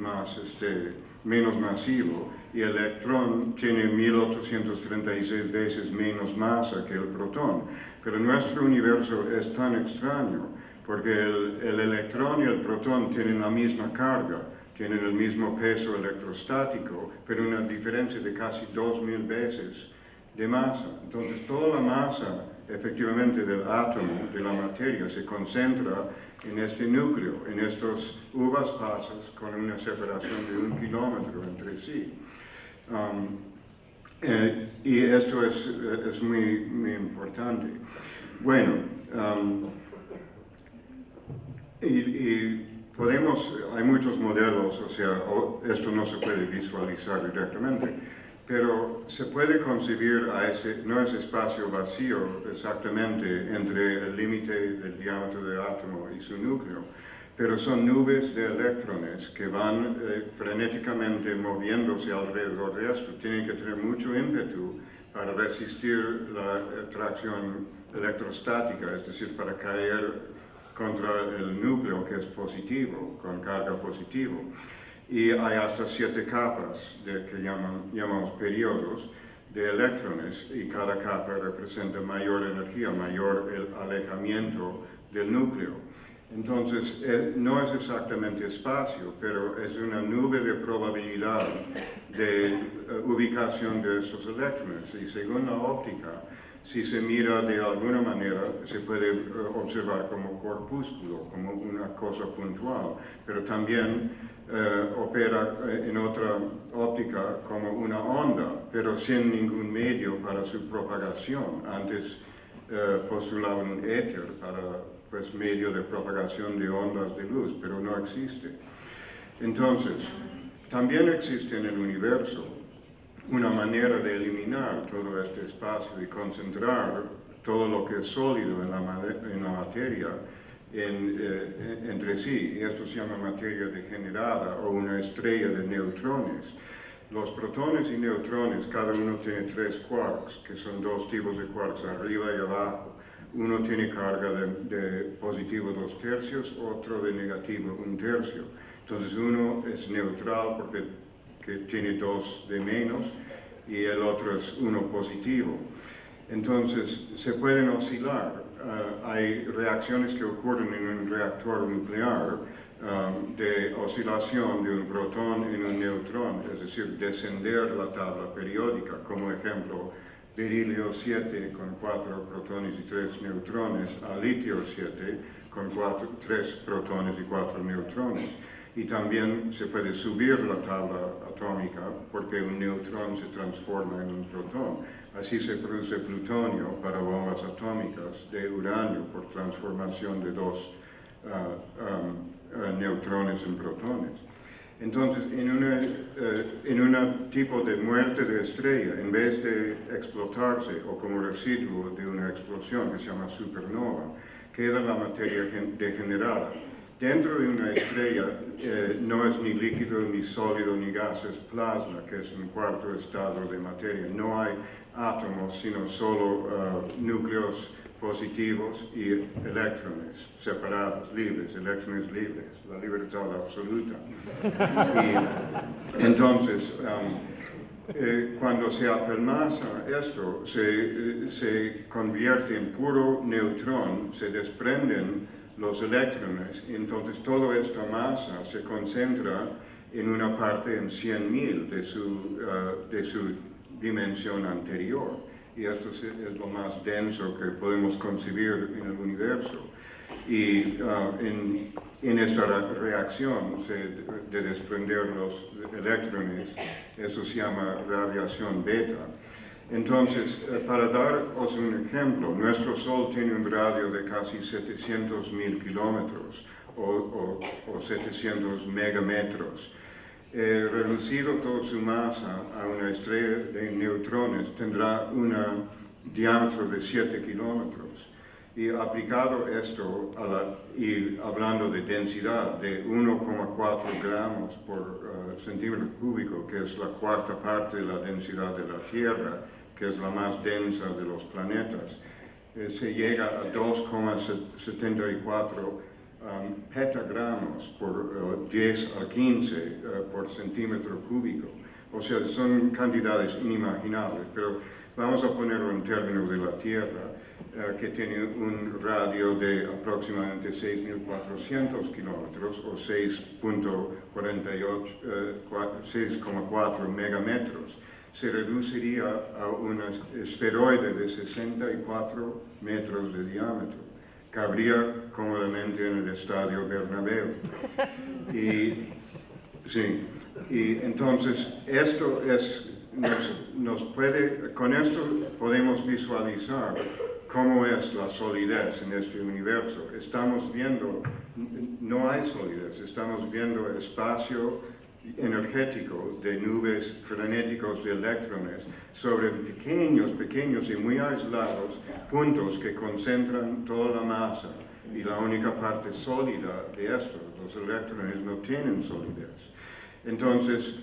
menos masivo y el electrón tiene 1836 veces menos masa que el protón. Pero nuestro universo es tan extraño porque el electrón y el protón tienen la misma carga, tienen el mismo peso electrostático, pero una diferencia de casi 2000 veces de masa. Entonces toda la masa efectivamente del átomo, de la materia, se concentra en este núcleo, en estas uvas pasas con una separación de 1 kilómetro entre sí. Y esto es muy, muy importante. Bueno, hay muchos modelos, o sea, esto no se puede visualizar directamente, pero se puede concebir no es espacio vacío exactamente entre el límite del diámetro del átomo y su núcleo, pero son nubes de electrones que van frenéticamente moviéndose alrededor de esto. Tienen que tener mucho ímpetu para resistir la atracción electrostática, es decir, para caer contra el núcleo que es positivo, con carga positiva. Y hay hasta 7 capas que llamamos periodos de electrones y cada capa representa mayor energía, mayor el alejamiento del núcleo. Entonces, no es exactamente espacio, pero es una nube de probabilidad de ubicación de estos electrones. Y según la óptica, si se mira de alguna manera, se puede observar como corpúsculo, como una cosa puntual, pero también opera en otra óptica como una onda, pero sin ningún medio para su propagación. Antes postulaban un éter para medio de propagación de ondas de luz, pero no existe. Entonces, también existe en el universo una manera de eliminar todo este espacio y concentrar todo lo que es sólido en la materia entre sí, y esto se llama materia degenerada o una estrella de neutrones. Los protones y neutrones, cada uno tiene 3 quarks, que son 2 tipos de quarks, arriba y abajo. Uno tiene carga de positivo 2/3, otro de negativo 1/3. Entonces uno es neutral porque tiene 2 de menos y el otro es 1 positivo. Entonces se pueden oscilar. Hay reacciones que ocurren en un reactor nuclear de oscilación de un protón en un neutrón, es decir, descender la tabla periódica, como ejemplo, berilio 7 con 4 protones y 3 neutrones, a litio 7 con 3 protones y 4 neutrones. Y también se puede subir la tabla atómica porque un neutrón se transforma en un protón. Así se produce plutonio para bombas atómicas de uranio por transformación de 2 neutrones en protones. Entonces, en un tipo de muerte de estrella, en vez de explotarse o como residuo de una explosión que se llama supernova, queda la materia degenerada. Dentro de una estrella no es ni líquido, ni sólido, ni gas, es plasma, que es un cuarto estado de materia. No hay átomos, sino solo núcleos positivos y electrones separados, libres, electrones libres, la libertad absoluta. Y entonces, cuando se apelmaza esto, se convierte en puro neutrón, se desprenden los electrones, y entonces toda esta masa se concentra en una parte en 100.000 de su dimensión anterior. Y esto es lo más denso que podemos concebir en el universo. Y en esta reacción de desprender los electrones, eso se llama radiación beta. Entonces, para daros un ejemplo, nuestro Sol tiene un radio de casi 700.000 kilómetros o 700 megametros. Reducido toda su masa a una estrella de neutrones tendrá un diámetro de 7 kilómetros. Y aplicado esto, y hablando de densidad de 1,4 gramos por centímetro cúbico, que es la cuarta parte de la densidad de la Tierra, que es la más densa de los planetas, se llega a 2,74 petagramos por 10 a 15 por centímetro cúbico. O sea, son cantidades inimaginables, pero vamos a ponerlo en términos de la Tierra, que tiene un radio de aproximadamente 6.400 kilómetros o 6,4 megametros. Se reduciría a un esferoide de 64 metros de diámetro. Cabría cómodamente en el estadio Bernabéu. Y entonces esto con esto podemos visualizar cómo es la solidez en este universo. Estamos viendo, no hay solidez, estamos viendo espacio energético de nubes frenéticos de electrones sobre pequeños y muy aislados puntos que concentran toda la masa, y la única parte sólida de esto, los electrones no tienen solidez. Entonces,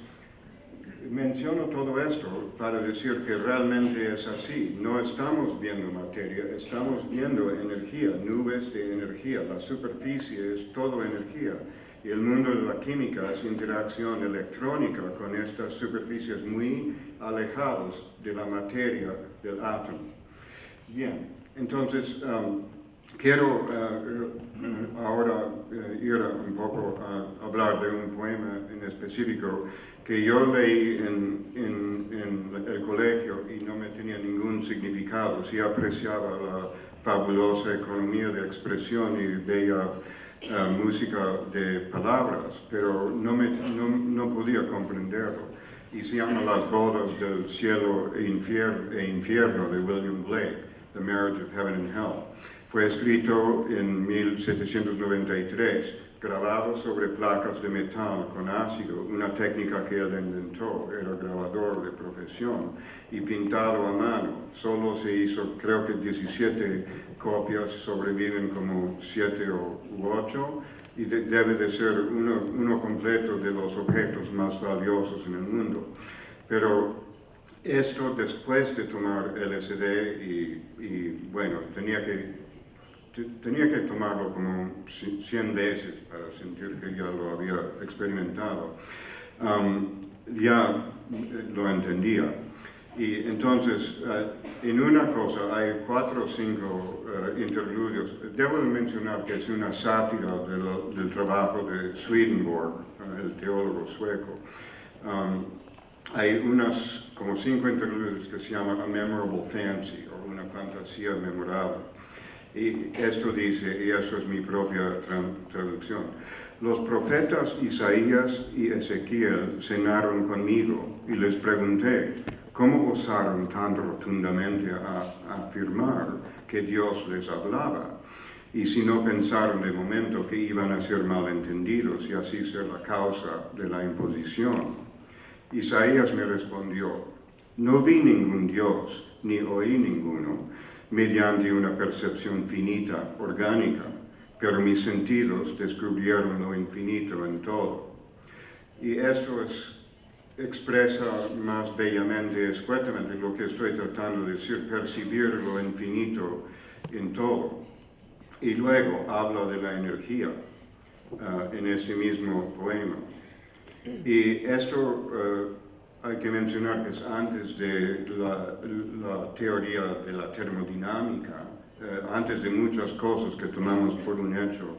menciono todo esto para decir que realmente es así. No estamos viendo materia, estamos viendo energía, nubes de energía. La superficie es todo energía. Y el mundo de la química es interacción electrónica con estas superficies muy alejadas de la materia del átomo. Bien, entonces quiero ahora ir un poco a hablar de un poema en específico que yo leí en el colegio y no me tenía ningún significado. Sí apreciaba la fabulosa economía de expresión y bella música de palabras, pero no podía comprenderlo. Y se llama Las bodas del cielo e infierno de William Blake, The Marriage of Heaven and Hell. Fue escrito en 1793 grabados sobre placas de metal con ácido, una técnica que él inventó, era grabador de profesión, y pintado a mano. Solo se hizo, creo que 17 copias, sobreviven como 7 u 8, y debe de ser uno completo de los objetos más valiosos en el mundo. Pero esto después de tomar LSD y bueno, tenía que tomarlo como 100 veces para sentir que ya lo había experimentado. Ya lo entendía. Y entonces, en una cosa, hay 4 o 5 interludios. Debo mencionar que es una sátira del trabajo de Swedenborg, el teólogo sueco. Hay como 5 interludios que se llaman A Memorable Fancy, o una fantasía memorable. Y esto dice, y eso es mi propia traducción: los profetas Isaías y Ezequiel cenaron conmigo y les pregunté, ¿cómo osaron tan rotundamente a afirmar que Dios les hablaba? Y si no pensaron de momento que iban a ser malentendidos y así ser la causa de la imposición. Isaías me respondió, no vi ningún Dios, ni oí ninguno, mediante una percepción finita, orgánica, pero mis sentidos descubrieron lo infinito en todo. Y esto expresa más bellamente, escuetamente, lo que estoy tratando de decir, percibir lo infinito en todo. Y luego habla de la energía en este mismo poema. Y esto hay que mencionar que es antes de la teoría de la termodinámica, antes de muchas cosas que tomamos por un hecho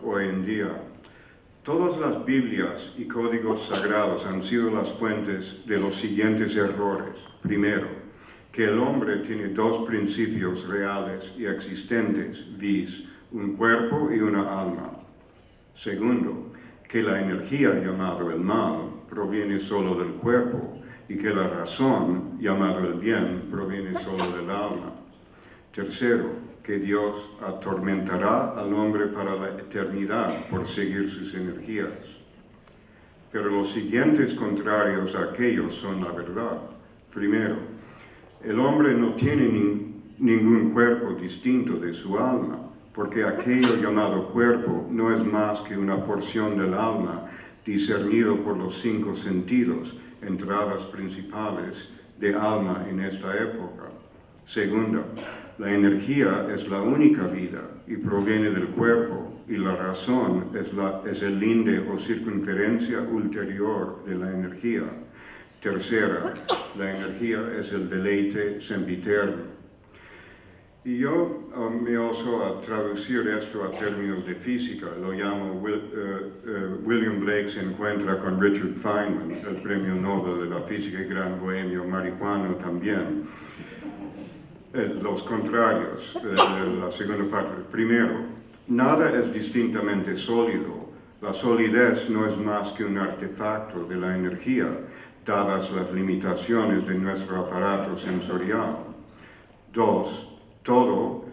hoy en día. Todas las Biblias y códigos sagrados han sido las fuentes de los siguientes errores. Primero, que el hombre tiene 2 principios reales y existentes, vis, un cuerpo y una alma. Segundo, que la energía llamada el mal proviene solo del cuerpo y que la razón llamada el bien proviene solo del alma. Tercero, que Dios atormentará al hombre para la eternidad por seguir sus energías. Pero los siguientes contrarios a aquellos son la verdad. Primero, el hombre no tiene ningún cuerpo distinto de su alma, porque aquello llamado cuerpo no es más que una porción del alma discernido por los 5 sentidos, entradas principales de alma en esta época. Segunda, la energía es la única vida y proviene del cuerpo, y la razón es el linde o circunferencia ulterior de la energía. Tercera, la energía es el deleite sempiterno. Y yo me oso a traducir esto a términos de física, lo llamo William Blake se encuentra con Richard Feynman, el premio Nobel de la física y gran bohemio marihuano también. Los contrarios de la segunda parte. Primero, nada es distintamente sólido. La solidez no es más que un artefacto de la energía, dadas las limitaciones de nuestro aparato sensorial. 2. Todo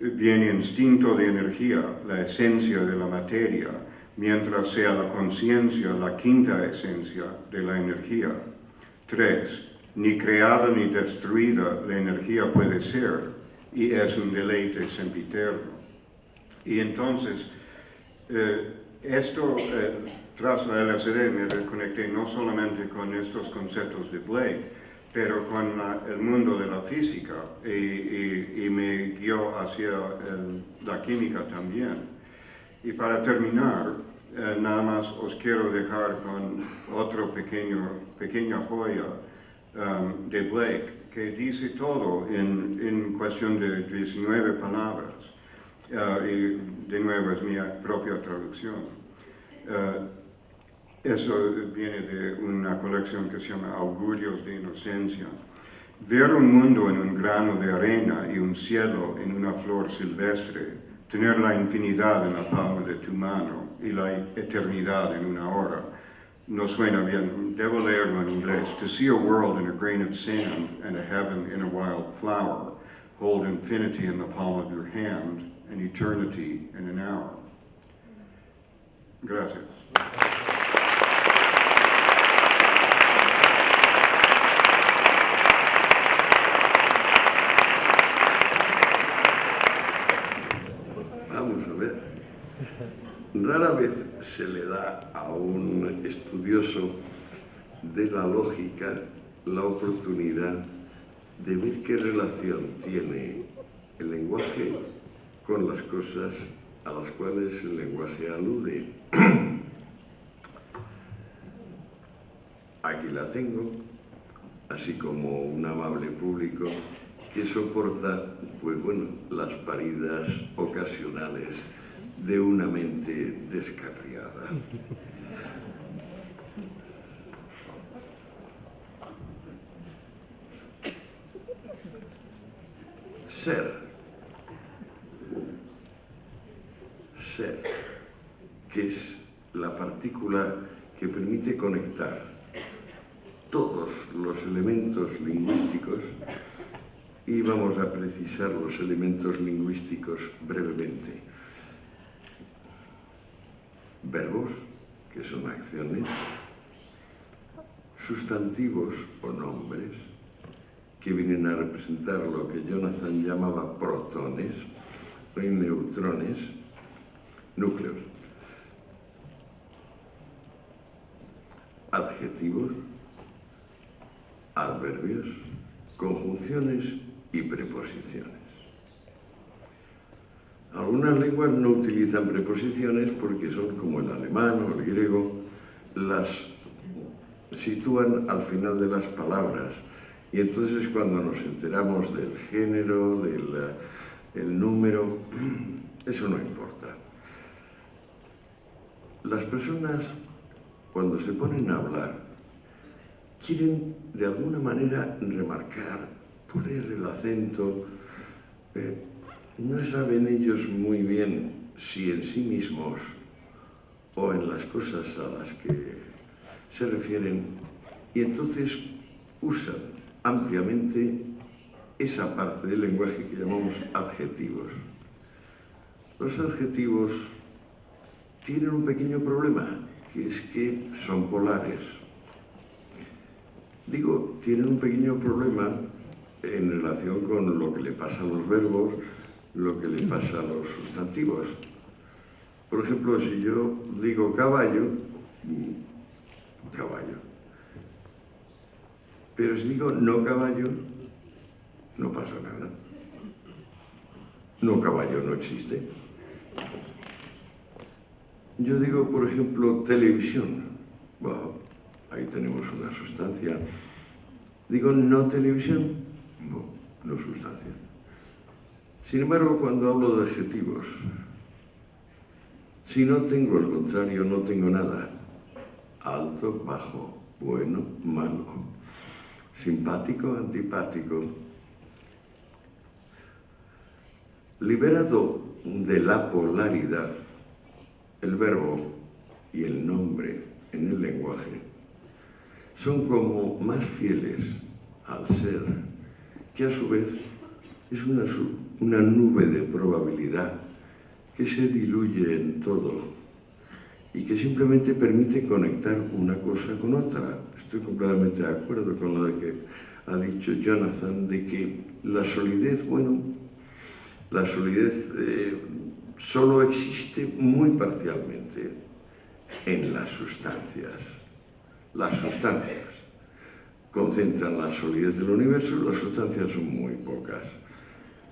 viene instinto de energía, la esencia de la materia, mientras sea la conciencia la quinta esencia de la energía. 3. Ni creada ni destruida la energía puede ser, y es un deleite sempiterno. Y entonces, tras la LSD me reconecté no solamente con estos conceptos de Blake, pero con el mundo de la física, y me guió hacia la química también. Y para terminar, nada más os quiero dejar con otro pequeña joya de Blake, que dice todo en cuestión de 19 palabras, y de nuevo es mi propia traducción. Eso viene de una colección que se llama Augurios de Inocencia. Ver un mundo en un grano de arena y un cielo en una flor silvestre, tener la infinidad en la palma de tu mano y la eternidad en una hora. No suena bien, debo leerlo en inglés. To see a world in a grain of sand and a heaven in a wild flower, hold infinity in the palm of your hand and eternity in an hour. Gracias. Vamos a ver. Rara vez se le da a un estudioso de la lógica la oportunidad de ver qué relación tiene el lenguaje con las cosas a las cuales el lenguaje alude. Aquí la tengo, así como un amable público que soporta, pues bueno, las paridas ocasionales de una mente descarriada. Ser, que es la partícula que permite conectar todos los elementos lingüísticos, y vamos a precisar los elementos lingüísticos brevemente. Verbos, que son acciones, sustantivos o nombres, que vienen a representar lo que Jonathan llamaba protones o neutrones, núcleos, adjetivos, adverbios, conjunciones y preposiciones. Algunas lenguas no utilizan preposiciones porque son como el alemán o el griego, las sitúan al final de las palabras, y entonces cuando nos enteramos del género, del número, eso no importa. Las personas, cuando se ponen a hablar, quieren de alguna manera remarcar, poner el acento. No saben ellos muy bien si en sí mismos o en las cosas a las que se refieren, y entonces usan ampliamente esa parte del lenguaje que llamamos adjetivos. Los adjetivos tienen un pequeño problema, que es que son polares. Digo, tienen un pequeño problema en relación con lo que le pasa a los verbos, lo que le pasa a los sustantivos. Por ejemplo, si yo digo caballo, caballo. Pero si digo no caballo, no pasa nada. No caballo no existe. Yo digo, por ejemplo, televisión. Bueno, ahí tenemos una sustancia. Digo no televisión, no sustancia. Sin embargo, cuando hablo de adjetivos, si no tengo el contrario, no tengo nada. Alto, bajo, bueno, malo, simpático, antipático. Liberado de la polaridad, el verbo y el nombre en el lenguaje son como más fieles al ser, que a su vez es una nube de probabilidad que se diluye en todo y que simplemente permite conectar una cosa con otra. Estoy completamente de acuerdo con lo que ha dicho Jonathan, de que la solidez, bueno, la solidez solo existe muy parcialmente en las sustancias. Las sustancias concentran la solidez del universo, las sustancias son muy pocas.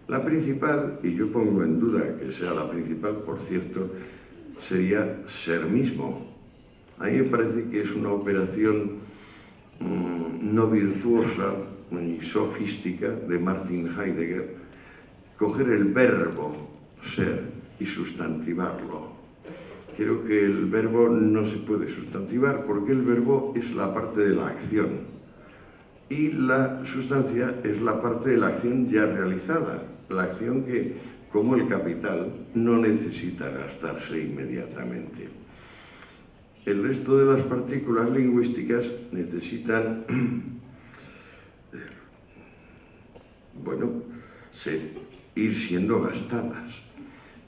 La principal, y yo pongo en duda que sea la principal, por cierto, sería ser mismo. A mí me parece que es una operación no virtuosa ni sofística de Martin Heidegger, coger el verbo ser y sustantivarlo. Creo que el verbo no se puede sustantivar porque el verbo es la parte de la acción y la sustancia es la parte de la acción ya realizada, la acción que, como el capital, no necesita gastarse inmediatamente. El resto de las partículas lingüísticas necesitan, bueno, ir siendo gastadas.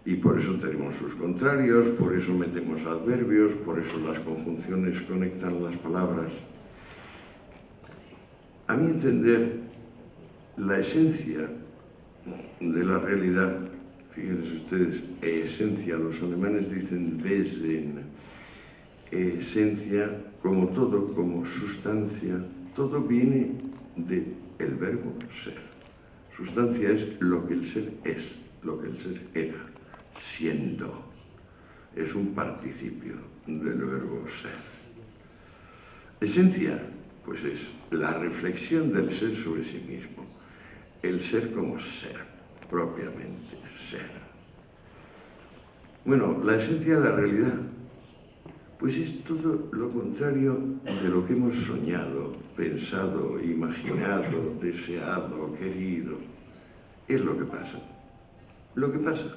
Y por eso tenemos sus contrarios, por eso metemos adverbios, por eso las conjunciones conectan las palabras. A mi entender, la esencia de la realidad, fíjense ustedes, esencia, los alemanes dicen Wesen, esencia, como todo, como sustancia, todo viene del verbo ser. Sustancia es lo que el ser es, lo que el ser era, siendo. Es un participio del verbo ser. Esencia, pues es la reflexión del ser sobre sí mismo. El ser como ser, propiamente ser. Bueno, la esencia de la realidad, pues es todo lo contrario de lo que hemos soñado, pensado, imaginado, deseado, querido. Es lo que pasa. Lo que pasa.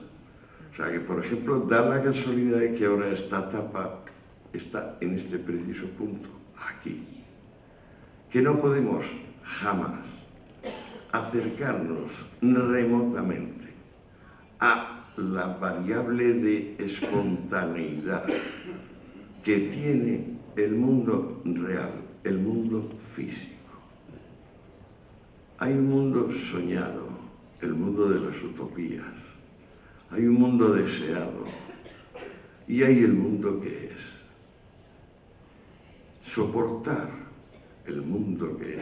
O sea que, por ejemplo, da la casualidad de que ahora esta tapa está en este preciso punto, aquí. Que no podemos jamás acercarnos remotamente a la variable de espontaneidad que tiene el mundo real, el mundo físico. Hay un mundo soñado, el mundo de las utopías. Hay un mundo deseado y hay el mundo que es. Soportar el mundo que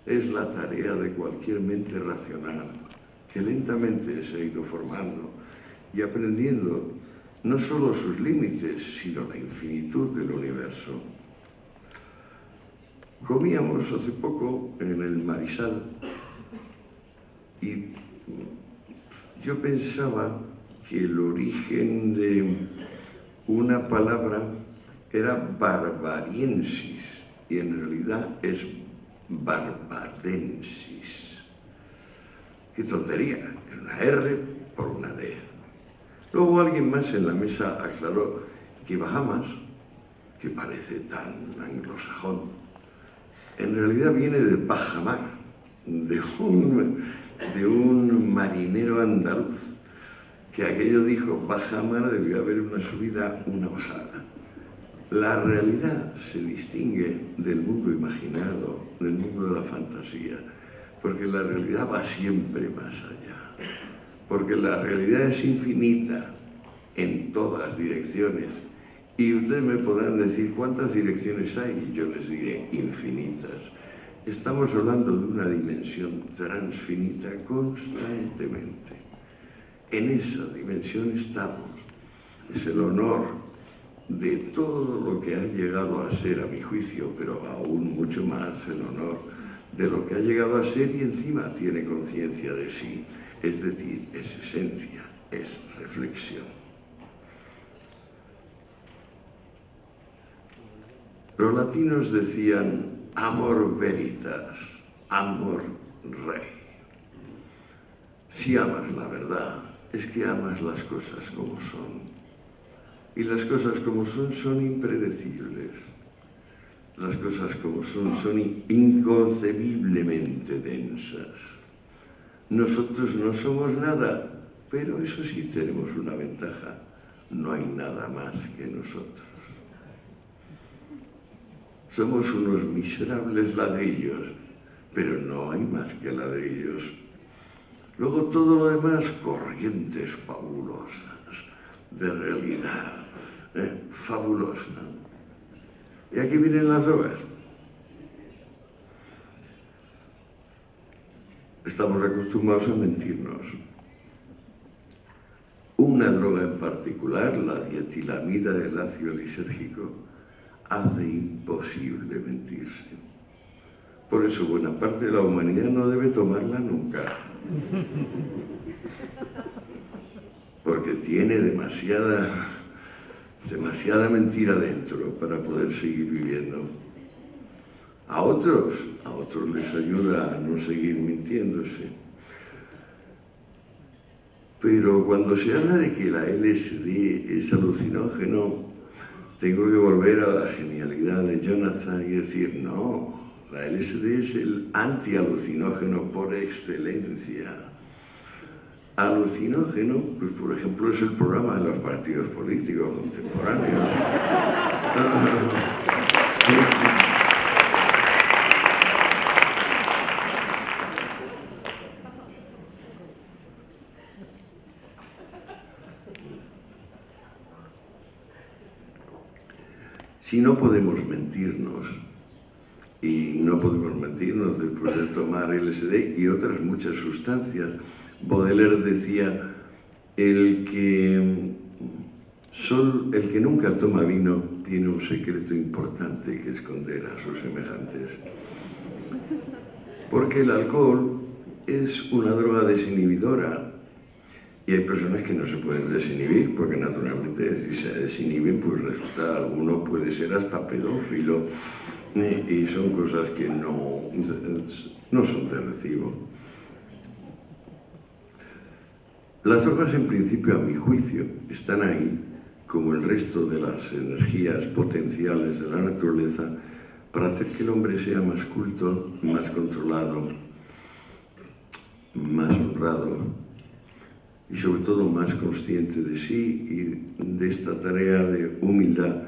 es la tarea de cualquier mente racional que lentamente se ha ido formando y aprendiendo no solo sus límites, sino la infinitud del universo. Comíamos hace poco en el Marisal y yo pensaba que el origen de una palabra era barbariensis y en realidad es barbadensis. ¡Qué tontería! Una R por una D. Luego alguien más en la mesa aclaró que Bahamas, que parece tan anglosajón, en realidad viene de bajamar, de un marinero andaluz, que aquello dijo, bajamar, debió haber una subida, una bajada. La realidad se distingue del mundo imaginado, del mundo de la fantasía, porque la realidad va siempre más allá, porque la realidad es infinita en todas direcciones. Y ustedes me podrán decir cuántas direcciones hay, y yo les diré infinitas. Estamos hablando de una dimensión transfinita constantemente. En esa dimensión estamos. Es el honor de todo lo que ha llegado a ser, a mi juicio, pero aún mucho más el honor de lo que ha llegado a ser y encima tiene conciencia de sí. Es decir, es esencia, es reflexión. Los latinos decían amor veritas, amor rey. Si amas la verdad, es que amas las cosas como son. Y las cosas como son impredecibles. Las cosas como son inconcebiblemente densas. Nosotros no somos nada, pero eso sí tenemos una ventaja. No hay nada más que nosotros. Somos unos miserables ladrillos, pero no hay más que ladrillos. Luego todo lo demás, corrientes fabulosas de realidad, fabulosa. Y aquí vienen las drogas. Estamos acostumbrados a mentirnos. Una droga en particular, la dietilamida del ácido lisérgico, hace imposible mentirse. Por eso buena parte de la humanidad no debe tomarla nunca. Porque tiene demasiada mentira dentro para poder seguir viviendo. A otros les ayuda a no seguir mintiéndose. Pero cuando se habla de que la LSD es alucinógeno, tengo que volver a la genialidad de Jonathan y decir, no, la LSD es el antialucinógeno por excelencia. Alucinógeno, pues por ejemplo, es el programa de los partidos políticos contemporáneos. Si no podemos mentirnos, y no podemos mentirnos después de tomar LSD y otras muchas sustancias, Baudelaire decía, el que nunca toma vino tiene un secreto importante que esconder a sus semejantes. Porque el alcohol es una droga desinhibidora. Y hay personas que no se pueden desinhibir, porque naturalmente si se desinhiben, pues resulta, alguno puede ser hasta pedófilo, y son cosas que no son de recibo. Las drogas, en principio, a mi juicio, están ahí, como el resto de las energías potenciales de la naturaleza, para hacer que el hombre sea más culto, más controlado, más honrado, y sobre todo más consciente de sí y de esta tarea de humildad,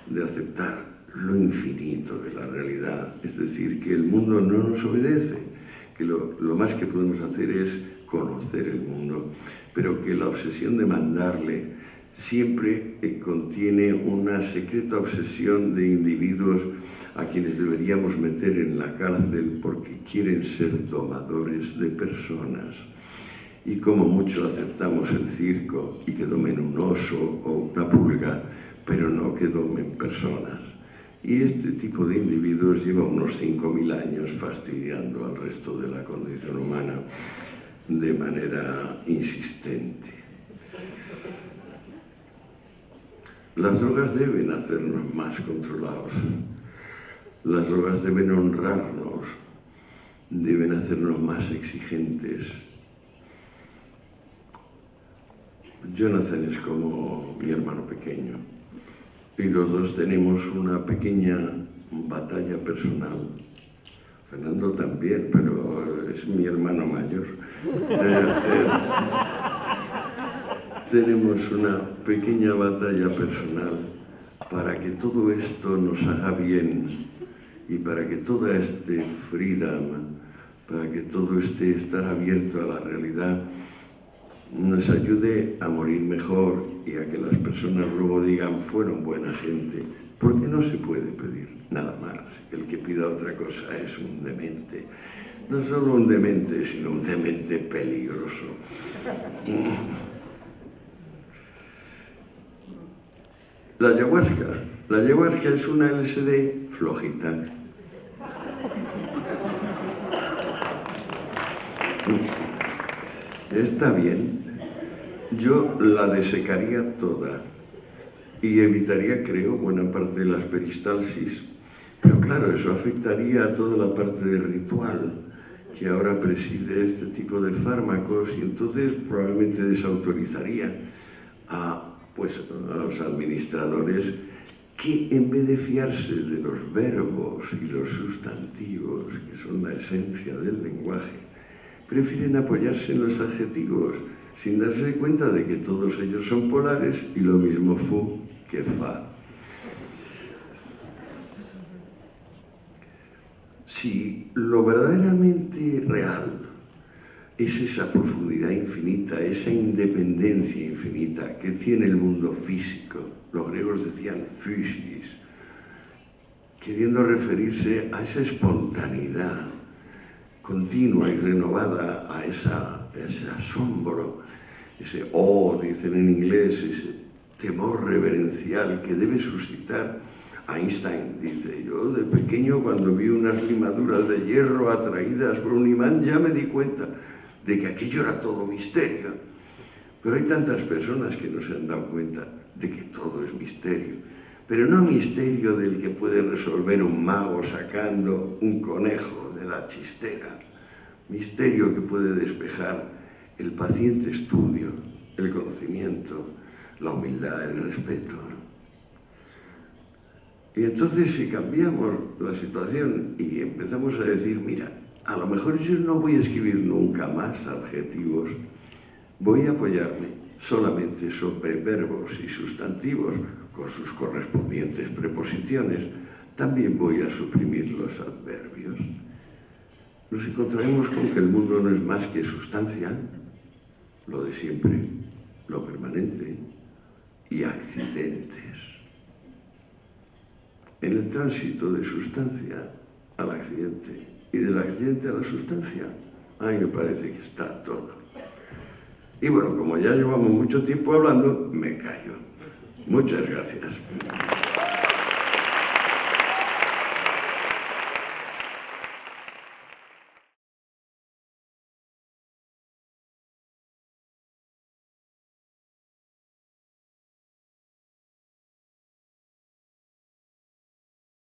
de aceptar lo infinito de la realidad. Es decir, que el mundo no nos obedece, que lo más que podemos hacer es conocer el mundo, pero que la obsesión de mandarle siempre contiene una secreta obsesión de individuos a quienes deberíamos meter en la cárcel porque quieren ser domadores de personas. Y como mucho aceptamos el circo y que domen un oso o una pulga, pero no que domen personas. Y este tipo de individuos lleva unos 5.000 años fastidiando al resto de la condición humana de manera insistente. Las drogas deben hacernos más controlados. Las drogas deben honrarnos, deben hacernos más exigentes. Jonathan es como mi hermano pequeño y los dos tenemos una pequeña batalla personal. Fernando también, pero es mi hermano mayor. Tenemos una pequeña batalla personal para que todo esto nos haga bien y para que toda este freedom, para que todo este estar abierto a la realidad nos ayude a morir mejor y a que las personas luego digan fueron buena gente, porque no se puede pedir nada más. El que pida otra cosa es un demente. No solo un demente, sino un demente peligroso. La ayahuasca es una LSD flojita. Está bien. Yo la desecaría toda y evitaría, creo, buena parte de las peristalsis. Pero claro, eso afectaría a toda la parte del ritual que ahora preside este tipo de fármacos y entonces probablemente desautorizaría a los administradores que en vez de fiarse de los verbos y los sustantivos, que son la esencia del lenguaje, prefieren apoyarse en los adjetivos, sin darse cuenta de que todos ellos son polares y lo mismo fu que fa. Si lo verdaderamente real es esa profundidad infinita, esa independencia infinita que tiene el mundo físico, los griegos decían physis, queriendo referirse a esa espontaneidad continua y renovada, a ese asombro, ese dicen en inglés, ese temor reverencial que debe suscitar. Einstein dice, yo de pequeño cuando vi unas limaduras de hierro atraídas por un imán ya me di cuenta de que aquello era todo misterio. Pero hay tantas personas que no se han dado cuenta de que todo es misterio. Pero no misterio del que puede resolver un mago sacando un conejo de la chistera. Misterio que puede despejar el paciente estudio, el conocimiento, la humildad, el respeto. Y entonces si cambiamos la situación y empezamos a decir, mira, a lo mejor yo no voy a escribir nunca más adjetivos, voy a apoyarme solamente sobre verbos y sustantivos con sus correspondientes preposiciones. También voy a suprimir los adverbios. Nos encontraremos con que el mundo no es más que sustancia, lo de siempre, lo permanente, y accidentes. En el tránsito de sustancia al accidente y del accidente a la sustancia, a mí me parece que está todo. Y bueno, como ya llevamos mucho tiempo hablando, me callo. Muchas gracias.